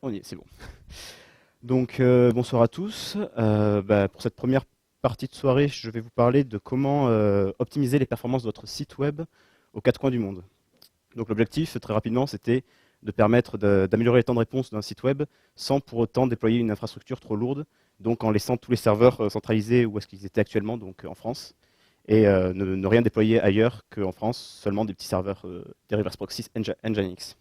On y est, c'est bon. Donc, bonsoir à tous. Pour cette première partie de soirée, je vais vous parler de comment optimiser les performances de votre site web aux quatre coins du monde. Donc, l'objectif, très rapidement, c'était de permettre d'améliorer les temps de réponse d'un site web sans pour autant déployer une infrastructure trop lourde, donc en laissant tous les serveurs centralisés où est-ce qu'ils étaient actuellement, donc en France, et ne rien déployer ailleurs qu'en France, seulement des petits serveurs des reverse proxies Nginx.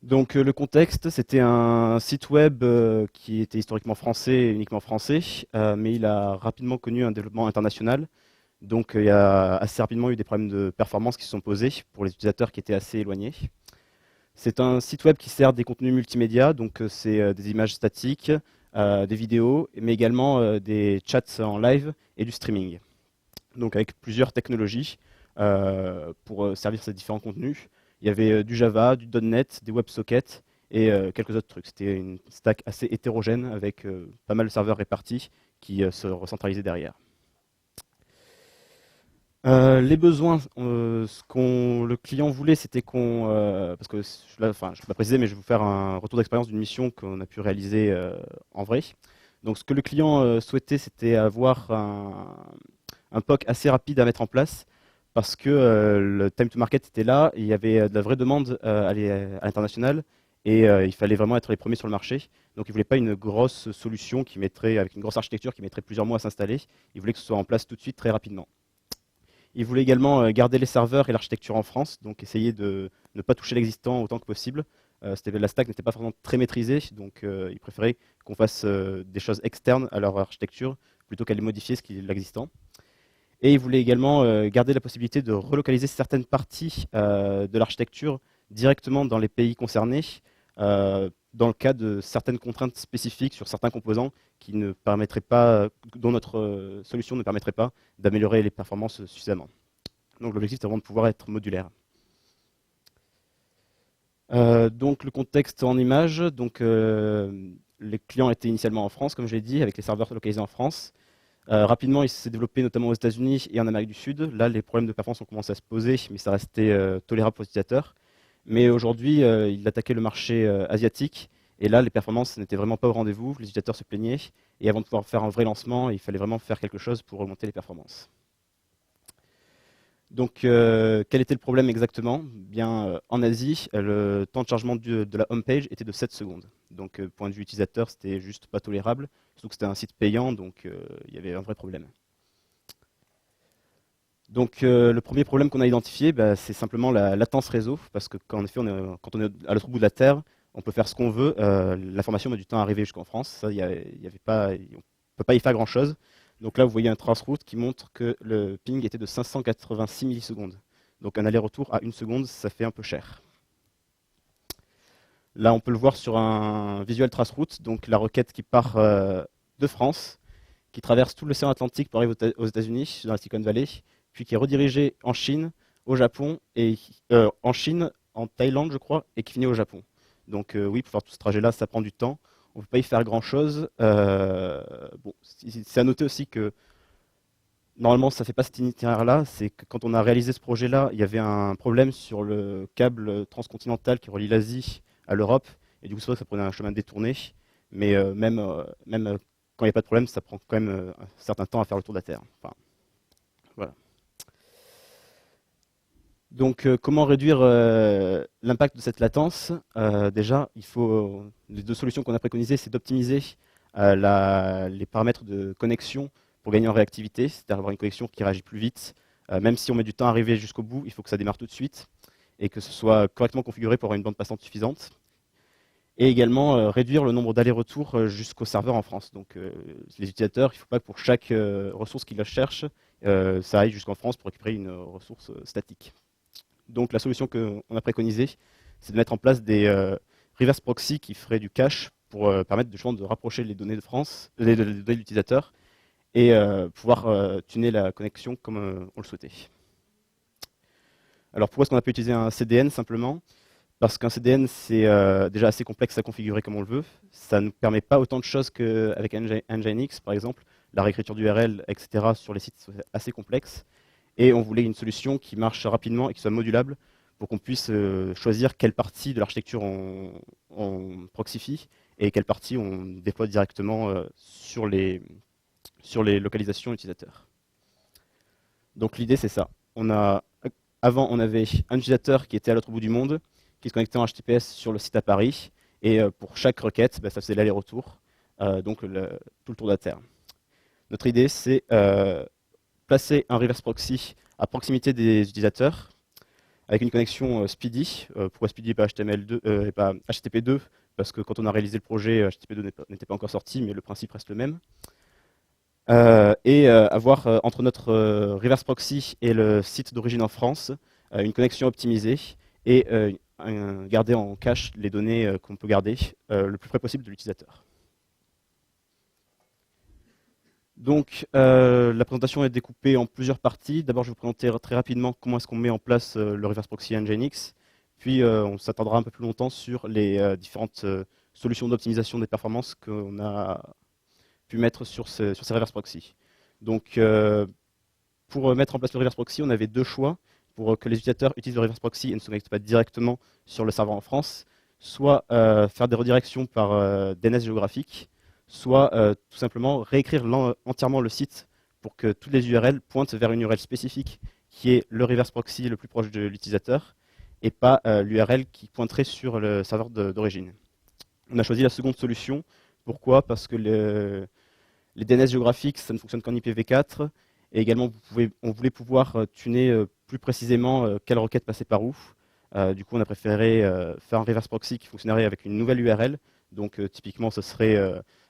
Donc le contexte, c'était un site web qui était historiquement français, et uniquement français, mais il a rapidement connu un développement international. Donc il y a assez rapidement eu des problèmes de performance qui se sont posés pour les utilisateurs qui étaient assez éloignés. C'est un site web qui sert des contenus multimédia, donc c'est des images statiques, des vidéos, mais également des chats en live et du streaming. Donc avec plusieurs technologies pour servir ces différents contenus. Il y avait du Java, du .NET, des WebSockets et quelques autres trucs. C'était une stack assez hétérogène avec pas mal de serveurs répartis qui se recentralisaient derrière. Les besoins, ce que le client voulait, c'était parce que je ne vais pas préciser, mais je vais vous faire un retour d'expérience d'une mission qu'on a pu réaliser en vrai. Donc ce que le client souhaitait, c'était avoir un POC assez rapide à mettre en place parce que le time to market était là, et il y avait de la vraie demande à l'international et il fallait vraiment être les premiers sur le marché. Donc il ne voulait pas une grosse solution avec une grosse architecture qui mettrait plusieurs mois à s'installer. Il voulait que ce soit en place tout de suite, très rapidement. Il voulait également garder les serveurs et l'architecture en France, donc essayer de ne pas toucher l'existant autant que possible. La stack n'était pas forcément très maîtrisée, donc il préférait qu'on fasse des choses externes à leur architecture plutôt qu'à les modifier ce qui est l'existant. Et il voulait également garder la possibilité de relocaliser certaines parties de l'architecture directement dans les pays concernés, dans le cas de certaines contraintes spécifiques sur certains composants dont notre solution ne permettrait pas d'améliorer les performances suffisamment. Donc l'objectif, c'est vraiment de pouvoir être modulaire. Donc le contexte en image, les clients étaient initialement en France, comme je l'ai dit, avec les serveurs localisés en France. Rapidement, il s'est développé notamment aux États-Unis et en Amérique du Sud. Là, les problèmes de performance ont commencé à se poser, mais ça restait tolérable pour les utilisateurs. Mais aujourd'hui, il attaquait le marché asiatique. Et là, les performances n'étaient vraiment pas au rendez-vous. Les utilisateurs se plaignaient. Et avant de pouvoir faire un vrai lancement, il fallait vraiment faire quelque chose pour augmenter les performances. Donc, quel était le problème exactement? Bien, en Asie, le temps de chargement de la home page était de 7 secondes. Donc, point de vue utilisateur, c'était juste pas tolérable. Surtout que c'était un site payant, donc il y avait un vrai problème. Donc, le premier problème qu'on a identifié, c'est simplement la latence réseau, parce que quand on est à l'autre bout de la Terre, on peut faire ce qu'on veut. L'information met du temps à arriver jusqu'en France. Ça, y avait pas, on ne peut pas y faire grand-chose. Donc là, vous voyez un traceroute qui montre que le ping était de 586 millisecondes. Donc un aller-retour à 1 seconde, ça fait un peu cher. Là, on peut le voir sur un visual traceroute, donc la requête qui part de France, qui traverse tout l'océan Atlantique pour arriver aux États-Unis, dans la Silicon Valley, puis qui est redirigée en Chine, au Japon, et en Chine, en Thaïlande, je crois, et qui finit au Japon. Donc oui, pour faire tout ce trajet-là, ça prend du temps. On ne peut pas y faire grand-chose. C'est à noter aussi que normalement, ça ne fait pas cet itinéraire-là. C'est que quand on a réalisé ce projet-là, il y avait un problème sur le câble transcontinental qui relie l'Asie à l'Europe. Et du coup, c'est vrai que ça prenait un chemin détourné. Mais même quand il n'y a pas de problème, ça prend quand même un certain temps à faire le tour de la Terre. Enfin, voilà. Donc, comment réduire l'impact de cette latence? Déjà, les deux solutions qu'on a préconisées, c'est d'optimiser les paramètres de connexion pour gagner en réactivité, c'est-à-dire avoir une connexion qui réagit plus vite. Même si on met du temps à arriver jusqu'au bout, il faut que ça démarre tout de suite et que ce soit correctement configuré pour avoir une bande passante suffisante. Et également réduire le nombre d'allers-retours jusqu'au serveur en France. Donc, les utilisateurs, il ne faut pas que pour chaque ressource qu'ils cherchent, ça aille jusqu'en France pour récupérer une ressource statique. Donc la solution qu'on a préconisée, c'est de mettre en place des reverse proxy qui feraient du cache pour permettre justement de rapprocher les données de France, les données de l'utilisateur, et pouvoir tuner la connexion comme on le souhaitait. Alors pourquoi est-ce qu'on n'a pas utilisé un CDN simplement? Parce qu'un CDN, c'est déjà assez complexe à configurer comme on le veut. Ça ne permet pas autant de choses qu'avec Nginx, par exemple. La réécriture d'URL, etc., sur les sites, c'est assez complexe. Et on voulait une solution qui marche rapidement et qui soit modulable pour qu'on puisse choisir quelle partie de l'architecture on proxifie et quelle partie on déploie directement sur les localisations utilisateurs. Donc l'idée c'est ça. Avant on avait un utilisateur qui était à l'autre bout du monde, qui se connectait en HTTPS sur le site à Paris, et pour chaque requête, ça faisait l'aller-retour, donc tout le tour de la Terre. Notre idée c'est placer un reverse proxy à proximité des utilisateurs, avec une connexion speedy. Pourquoi speedy et pas HTML2 et pas HTTP2? Parce que quand on a réalisé le projet, HTTP2 n'était pas encore sorti, mais le principe reste le même. Avoir entre notre reverse proxy et le site d'origine en France une connexion optimisée et garder en cache les données qu'on peut garder le plus près possible de l'utilisateur. Donc la présentation est découpée en plusieurs parties. D'abord, je vais vous présenter très rapidement comment est-ce qu'on met en place le reverse proxy Nginx. Puis on s'attendra un peu plus longtemps sur les différentes solutions d'optimisation des performances qu'on a pu mettre sur ces reverse proxy. Donc pour mettre en place le reverse proxy, on avait deux choix. Pour que les utilisateurs utilisent le reverse proxy et ne se connectent pas directement sur le serveur en France, soit faire des redirections par DNS géographique, soit tout simplement réécrire entièrement le site pour que toutes les URL pointent vers une URL spécifique qui est le reverse proxy le plus proche de l'utilisateur et pas l'URL qui pointerait sur le serveur d'origine. On a choisi la seconde solution. Pourquoi? Parce que les DNS géographiques, ça ne fonctionne qu'en IPv4. Et également, on voulait pouvoir tuner plus précisément quelle requête passait par où. Du coup, on a préféré faire un reverse proxy qui fonctionnerait avec une nouvelle URL. Donc, typiquement, ce serait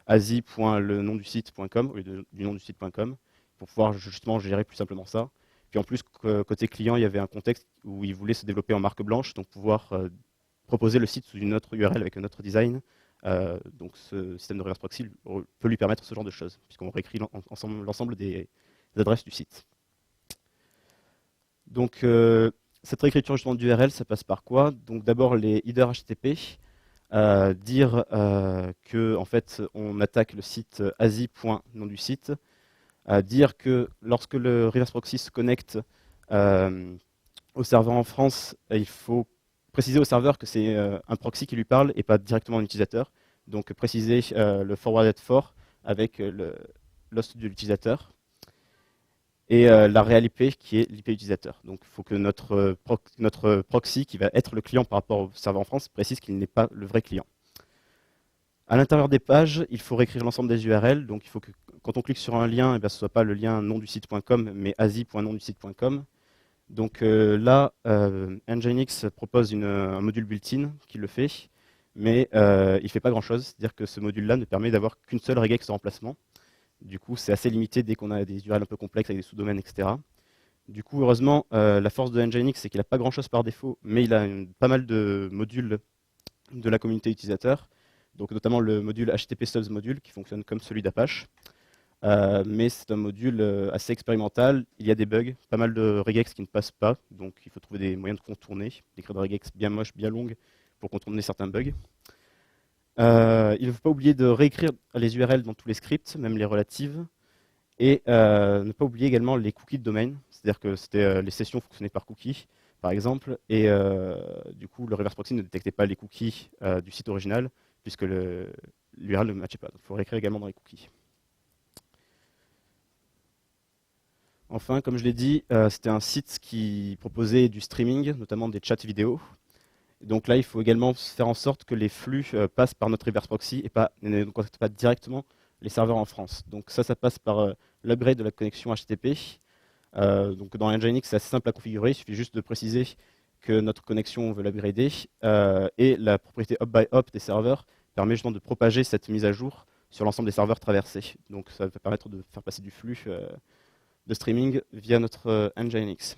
asi.lenomdusite.com au lieu du nom du site.com pour pouvoir justement gérer plus simplement ça. Puis en plus, côté client, il y avait un contexte où il voulait se développer en marque blanche, donc pouvoir proposer le site sous une autre URL avec un autre design. Donc ce système de reverse proxy peut lui permettre ce genre de choses, puisqu'on réécrit l'ensemble des adresses du site. Donc cette réécriture justement d'URL, ça passe par quoi? Donc d'abord les headers HTTP, dire que en fait on attaque le site asi.nom du site, dire que lorsque le reverse proxy se connecte au serveur en France, il faut préciser au serveur que c'est un proxy qui lui parle et pas directement un utilisateur. Donc préciser le forwarded for avec l'host de l'utilisateur. Et la réelle IP qui est l'IP utilisateur. Donc il faut que notre proxy, qui va être le client par rapport au serveur en France, précise qu'il n'est pas le vrai client. À l'intérieur des pages, il faut réécrire l'ensemble des URL. Donc il faut que quand on clique sur un lien, ce ne soit pas le lien nom du site.com, mais asi.nomdusite.com. Donc là, Nginx propose un module built-in qui le fait, mais il ne fait pas grand-chose. C'est-à-dire que ce module-là ne permet d'avoir qu'une seule regex de remplacement. Du coup, c'est assez limité dès qu'on a des URL un peu complexes avec des sous-domaines, etc. Du coup, heureusement, la force de Nginx, c'est qu'il n'a pas grand-chose par défaut, mais il a pas mal de modules de la communauté utilisateur, donc notamment le module HTTP Subs module qui fonctionne comme celui d'Apache. Mais c'est un module assez expérimental, il y a des bugs, pas mal de regex qui ne passent pas, donc il faut trouver des moyens de contourner, d'écrire des regex bien moches, bien longues pour contourner certains bugs. Il ne faut pas oublier de réécrire les URL dans tous les scripts, même les relatives, et ne pas oublier également les cookies de domaine, c'est-à-dire que les sessions fonctionnaient par cookies, par exemple, et du coup le reverse proxy ne détectait pas les cookies du site original, puisque l'URL ne matchait pas. Donc il faut réécrire également dans les cookies. Enfin, comme je l'ai dit, c'était un site qui proposait du streaming, notamment des chats vidéo. Donc là, il faut également faire en sorte que les flux passent par notre reverse proxy et ne contactent pas directement les serveurs en France. Donc ça passe par l'upgrade de la connexion HTTP. Donc dans Nginx, c'est assez simple à configurer. Il suffit juste de préciser que notre connexion, on veut l'upgrader. Et la propriété hop by hop des serveurs permet justement de propager cette mise à jour sur l'ensemble des serveurs traversés. Donc ça va permettre de faire passer du flux de streaming via notre Nginx.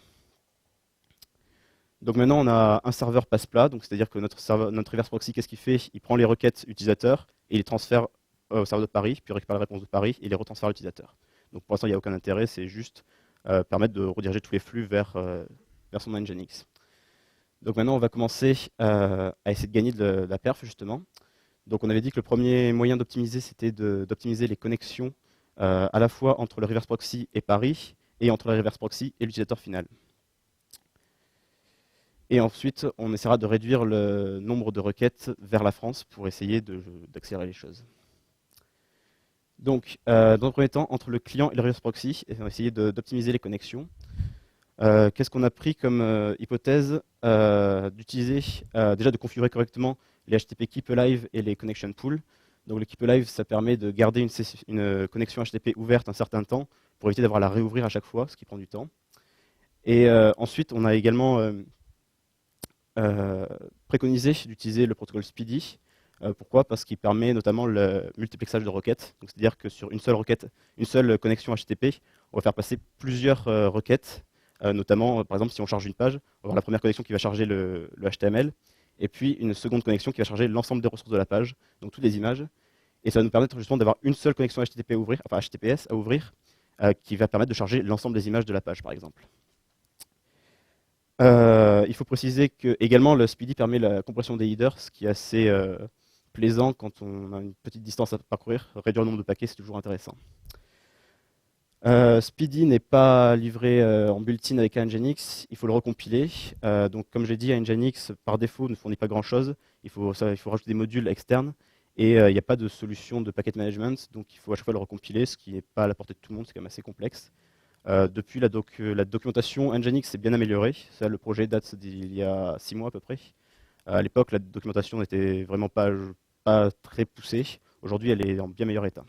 Donc maintenant, on a un serveur passe-plat, donc c'est-à-dire que notre reverse proxy, qu'est-ce qu'il fait? Il prend les requêtes utilisateurs et il les transfère au serveur de Paris, puis il récupère la réponse de Paris et les retransfère à l'utilisateur. Donc pour l'instant, il n'y a aucun intérêt, c'est juste permettre de rediriger tous les flux vers son Nginx. Donc maintenant, on va commencer à essayer de gagner de la perf, justement. Donc on avait dit que le premier moyen d'optimiser, c'était d'optimiser les connexions à la fois entre le reverse proxy et Paris, et entre le reverse proxy et l'utilisateur final. Et ensuite, on essaiera de réduire le nombre de requêtes vers la France pour essayer d'accélérer les choses. Donc, dans le premier temps, entre le client et le reverse proxy, on va essayer d'optimiser les connexions. Qu'est-ce qu'on a pris comme hypothèse d'utiliser, déjà de configurer correctement les HTTP Keep Alive et les Connection Pool. Donc le Keep Alive, ça permet de garder une connexion HTTP ouverte un certain temps pour éviter d'avoir à la réouvrir à chaque fois, ce qui prend du temps. Et ensuite, on a également préconisé d'utiliser le protocole Speedy. Pourquoi? Parce qu'il permet notamment le multiplexage de requêtes. C'est-à-dire que sur une seule requête, une seule connexion HTTP, on va faire passer plusieurs requêtes. Notamment, par exemple, si on charge une page, on va avoir la première connexion qui va charger le HTML, et puis une seconde connexion qui va charger l'ensemble des ressources de la page, donc toutes les images. Et ça va nous permettre justement d'avoir une seule connexion HTTP à ouvrir, enfin HTTPS à ouvrir, qui va permettre de charger l'ensemble des images de la page, par exemple. Il faut préciser que également le Speedy permet la compression des headers, ce qui est assez plaisant quand on a une petite distance à parcourir. Réduire le nombre de paquets, c'est toujours intéressant. Speedy n'est pas livré en built-in avec Nginx, il faut le recompiler. Donc, comme j'ai dit, Nginx par défaut ne fournit pas grand-chose. Il faut rajouter des modules externes et il n'y a pas de solution de packet management, donc il faut à chaque fois le recompiler, ce qui n'est pas à la portée de tout le monde, c'est quand même assez complexe. Depuis la documentation, Nginx s'est bien améliorée. Ça, le projet date d'il y a 6 mois à peu près. À l'époque, la documentation n'était vraiment pas très poussée. Aujourd'hui, elle est en bien meilleur état.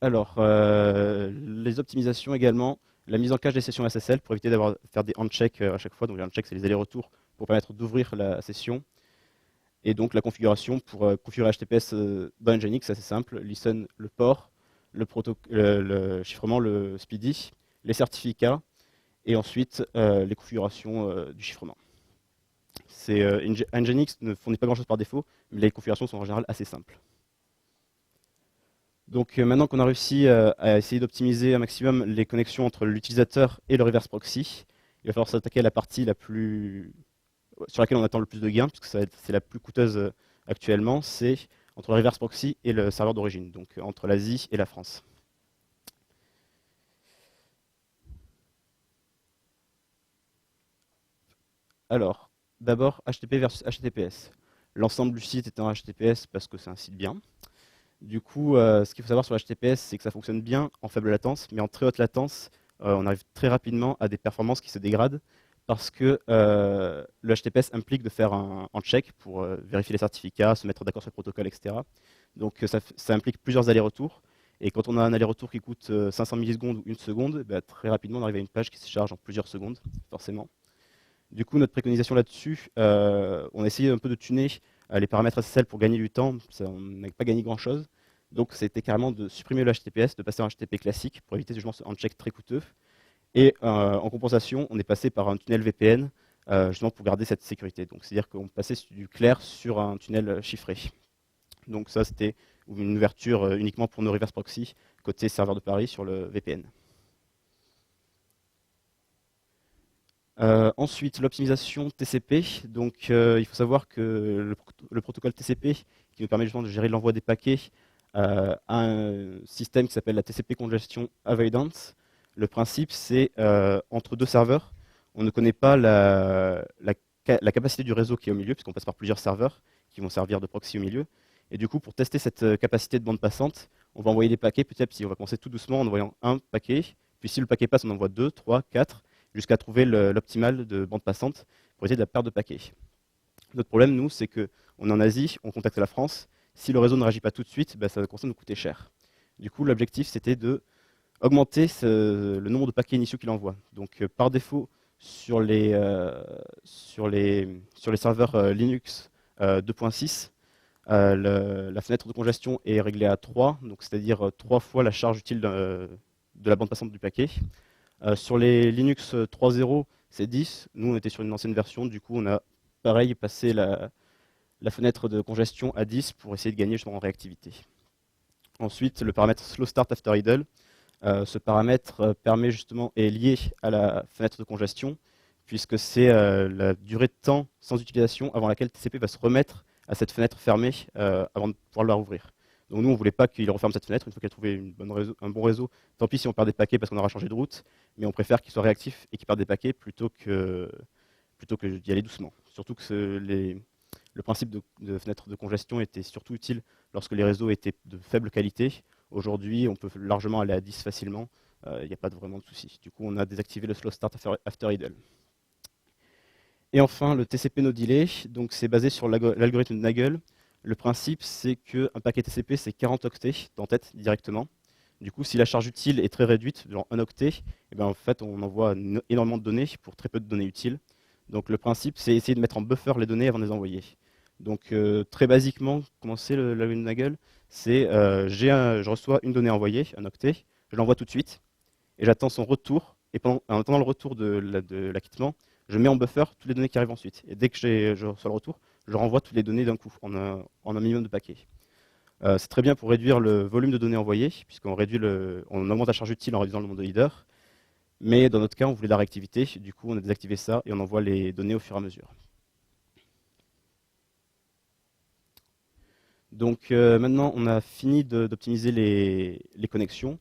Alors, les optimisations également, la mise en cache des sessions SSL pour éviter faire des handshakes à chaque fois. Donc les handshakes, c'est les allers-retours pour permettre d'ouvrir la session. Et donc la configuration pour configurer HTTPS dans Nginx, c'est assez simple. Listen, le port, le chiffrement, le speedy, les certificats, et ensuite les configurations du chiffrement. Nginx ne fournit pas grand-chose par défaut, mais les configurations sont en général assez simples. Donc maintenant qu'on a réussi à essayer d'optimiser un maximum les connexions entre l'utilisateur et le reverse proxy, il va falloir s'attaquer à la partie sur laquelle on attend le plus de gains, puisque c'est la plus coûteuse actuellement, c'est entre le reverse proxy et le serveur d'origine, donc entre l'Asie et la France. Alors, d'abord HTTP versus HTTPS. L'ensemble du site est en HTTPS parce que c'est un site bien. Du coup, ce qu'il faut savoir sur HTTPS, c'est que ça fonctionne bien en faible latence, mais en très haute latence, on arrive très rapidement à des performances qui se dégradent parce que le HTTPS implique de faire un check pour vérifier les certificats, se mettre d'accord sur le protocole, etc. Donc ça implique plusieurs allers-retours. Et quand on a un aller-retour qui coûte 500 millisecondes ou une seconde, bah, très rapidement on arrive à une page qui se charge en plusieurs secondes, forcément. Du coup, notre préconisation là-dessus, on a essayé un peu de tuner les paramètres SSL pour gagner du temps. On n'a pas gagné grand-chose. Donc, c'était carrément de supprimer le HTTPS, de passer en HTTP classique pour éviter justement ce handshake très coûteux. Et en compensation, on est passé par un tunnel VPN justement pour garder cette sécurité. Donc, c'est-à-dire qu'on passait du clair sur un tunnel chiffré. Donc, ça, c'était une ouverture uniquement pour nos reverse proxy côté serveur de Paris sur le VPN. Ensuite, l'optimisation TCP. Donc, il faut savoir que le protocole TCP, qui nous permet justement de gérer l'envoi des paquets, a un système qui s'appelle la TCP Congestion Avoidance. Le principe, c'est entre deux serveurs, on ne connaît pas la capacité du réseau qui est au milieu, puisqu'on passe par plusieurs serveurs qui vont servir de proxy au milieu. Et du coup, pour tester cette capacité de bande passante, on va envoyer des paquets petit à petit. On va commencer tout doucement en envoyant un paquet. Puis si le paquet passe, on envoie 2, 3, 4, jusqu'à trouver l'optimal de bande passante pour éviter de la perte de paquets. Notre problème, nous, c'est qu'on est en Asie, on contacte la France. Si le réseau ne réagit pas tout de suite, ça va commencer à nous coûter cher. Du coup, l'objectif, c'était d'augmenter le nombre de paquets initiaux qu'il envoie. Donc, par défaut, sur les serveurs Linux 2.6, la fenêtre de congestion est réglée à 3, donc c'est-à-dire 3 fois la charge utile de la bande passante du paquet. Sur les Linux 3.0, c'est 10. Nous, on était sur une ancienne version, du coup, on a pareil passé la fenêtre de congestion à 10 pour essayer de gagner justement en réactivité. Ensuite, le paramètre Slow Start After Idle. Ce paramètre est lié à la fenêtre de congestion, puisque c'est la durée de temps sans utilisation avant laquelle TCP va se remettre à cette fenêtre fermée avant de pouvoir la rouvrir. Donc nous, on ne voulait pas qu'il referme cette fenêtre une fois qu'il a trouvé un bon réseau. Tant pis si on perd des paquets parce qu'on aura changé de route, mais on préfère qu'il soit réactif et qu'il perde des paquets plutôt que d'y aller doucement. Surtout que le principe de fenêtre de congestion était surtout utile lorsque les réseaux étaient de faible qualité. Aujourd'hui, on peut largement aller à 10 facilement, il n'y a pas vraiment de souci. Du coup, on a désactivé le slow start after idle. Et enfin, le TCP no delay, donc c'est basé sur l'algorithme de Nagel. Le principe, c'est qu'un paquet TCP, c'est 40 octets d'entête directement. Du coup, si la charge utile est très réduite, genre 1 octet, et bien en fait, on envoie énormément de données pour très peu de données utiles. Donc le principe, c'est essayer de mettre en buffer les données avant de les envoyer. Donc très basiquement, comment c'est l'algorithme de Nagel? C'est je reçois une donnée envoyée, un octet, je l'envoie tout de suite, et j'attends son retour. Et en attendant le retour de l'acquittement, je mets en buffer toutes les données qui arrivent ensuite. Et dès que je reçois le retour, je renvoie toutes les données d'un coup, en un minimum de paquets. C'est très bien pour réduire le volume de données envoyées, puisqu'on on augmente la charge utile en réduisant le nombre de leaders. Mais dans notre cas, on voulait de la réactivité, du coup on a désactivé ça et on envoie les données au fur et à mesure. Donc maintenant, on a fini d'optimiser les connexions.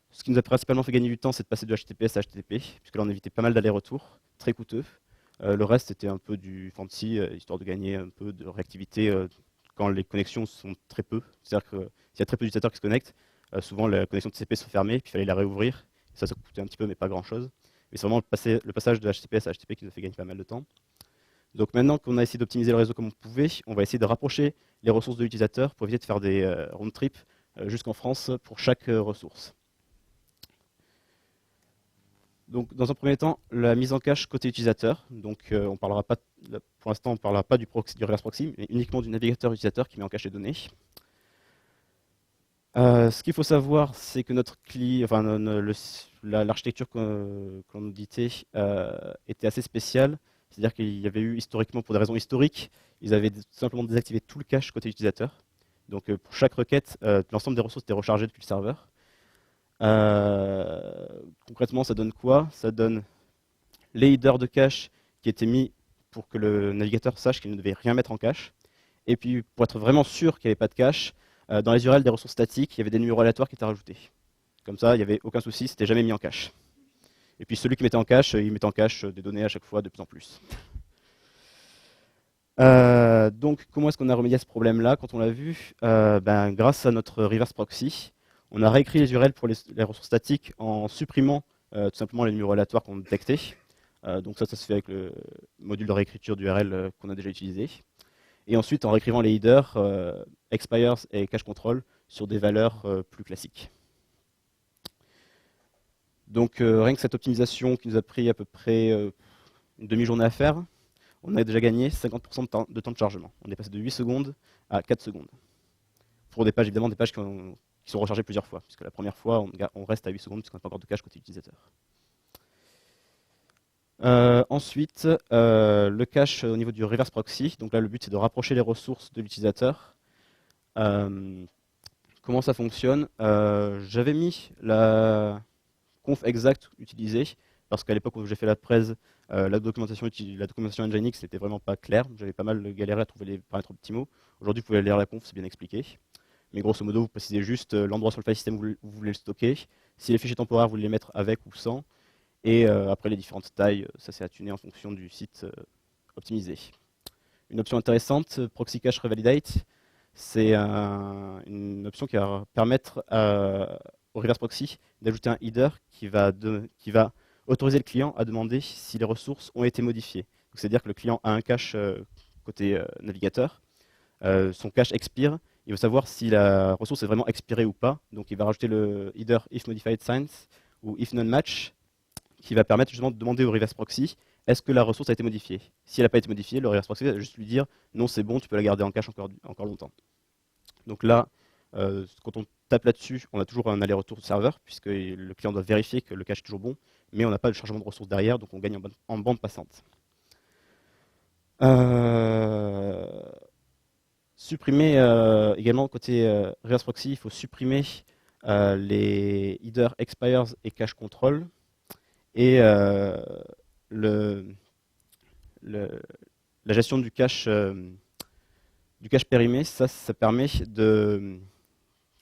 Ce qui nous a principalement fait gagner du temps, c'est de passer de HTTPS à HTTP, puisque là on évitait pas mal d'allers-retours, très coûteux. Le reste était un peu du fancy, histoire de gagner un peu de réactivité quand les connexions sont très peu. C'est-à-dire que s'il y a très peu d'utilisateurs qui se connectent, souvent la connexion TCP se fermait, puis il fallait la réouvrir. Ça coûtait un petit peu, mais pas grand-chose. Mais c'est vraiment le passage de HTTPS à HTTP qui nous a fait gagner pas mal de temps. Donc maintenant qu'on a essayé d'optimiser le réseau comme on pouvait, on va essayer de rapprocher les ressources de l'utilisateur pour éviter de faire des round trips jusqu'en France pour chaque ressource. Donc, dans un premier temps, la mise en cache côté utilisateur. Donc, on parlera pas, pour l'instant, on ne parlera pas du reverse proxy, mais uniquement du navigateur utilisateur qui met en cache les données. Ce qu'il faut savoir, c'est que notre client, enfin, l'architecture qu'on auditait était assez spéciale. C'est-à-dire qu'il y avait eu historiquement, pour des raisons historiques, ils avaient tout simplement désactivé tout le cache côté utilisateur. Donc, pour chaque requête, l'ensemble des ressources étaient rechargées depuis le serveur. Concrètement, ça donne quoi? Ça donne les headers de cache qui étaient mis pour que le navigateur sache qu'il ne devait rien mettre en cache. Et puis, pour être vraiment sûr qu'il n'y avait pas de cache, dans les URL des ressources statiques, il y avait des numéros aléatoires qui étaient rajoutés. Comme ça, il n'y avait aucun souci, c'était jamais mis en cache. Et puis celui qui mettait en cache, il mettait en cache des données à chaque fois de plus en plus. Donc, comment est-ce qu'on a remédié à ce problème-là quand on l'a vu? Grâce à notre reverse proxy, on a réécrit les URL pour les ressources statiques en supprimant tout simplement les numéros aléatoires qu'on détectait. Donc ça se fait avec le module de réécriture d'URL qu'on a déjà utilisé. Et ensuite en réécrivant les headers, expires et cache control sur des valeurs plus classiques. Donc rien que cette optimisation qui nous a pris à peu près une demi-journée à faire, on a déjà gagné 50% de temps de chargement. On est passé de 8 secondes à 4 secondes. Pour des pages, évidemment, des pages qui sont rechargées plusieurs fois, puisque la première fois, on reste à 8 secondes, puisqu'on n'a pas encore de cache côté utilisateur. Ensuite, le cache au niveau du reverse proxy. Donc là, le but, c'est de rapprocher les ressources de l'utilisateur. Comment ça fonctionne? J'avais mis la conf exacte utilisée, parce qu'à l'époque où j'ai fait la presse, la documentation Nginx n'était vraiment pas claire. J'avais pas mal galéré à trouver les paramètres optimaux. Aujourd'hui, vous pouvez lire la conf, c'est bien expliqué. Mais grosso modo, vous précisez juste l'endroit sur le file system où vous voulez le stocker. Si les fichiers temporaires, vous voulez les mettre avec ou sans. Et après, les différentes tailles, ça c'est à tuner en fonction du site optimisé. Une option intéressante, Proxy Cache Revalidate, c'est une option qui va permettre au reverse proxy d'ajouter un header qui va autoriser le client à demander si les ressources ont été modifiées. C'est-à-dire que le client a un cache côté navigateur, son cache expire, il veut savoir si la ressource est vraiment expirée ou pas, donc il va rajouter le header if modified since ou if non match, qui va permettre justement de demander au reverse proxy est-ce que la ressource a été modifiée. Si elle n'a pas été modifiée, le reverse proxy va juste lui dire non, c'est bon, tu peux la garder en cache encore longtemps. Donc là, quand on tape là-dessus, on a toujours un aller-retour serveur, puisque le client doit vérifier que le cache est toujours bon, mais on n'a pas de chargement de ressources derrière, donc on gagne en bande passante. Supprimer également côté reverse proxy, il faut supprimer les headers expires et cache control. Et la gestion du cache périmé, ça permet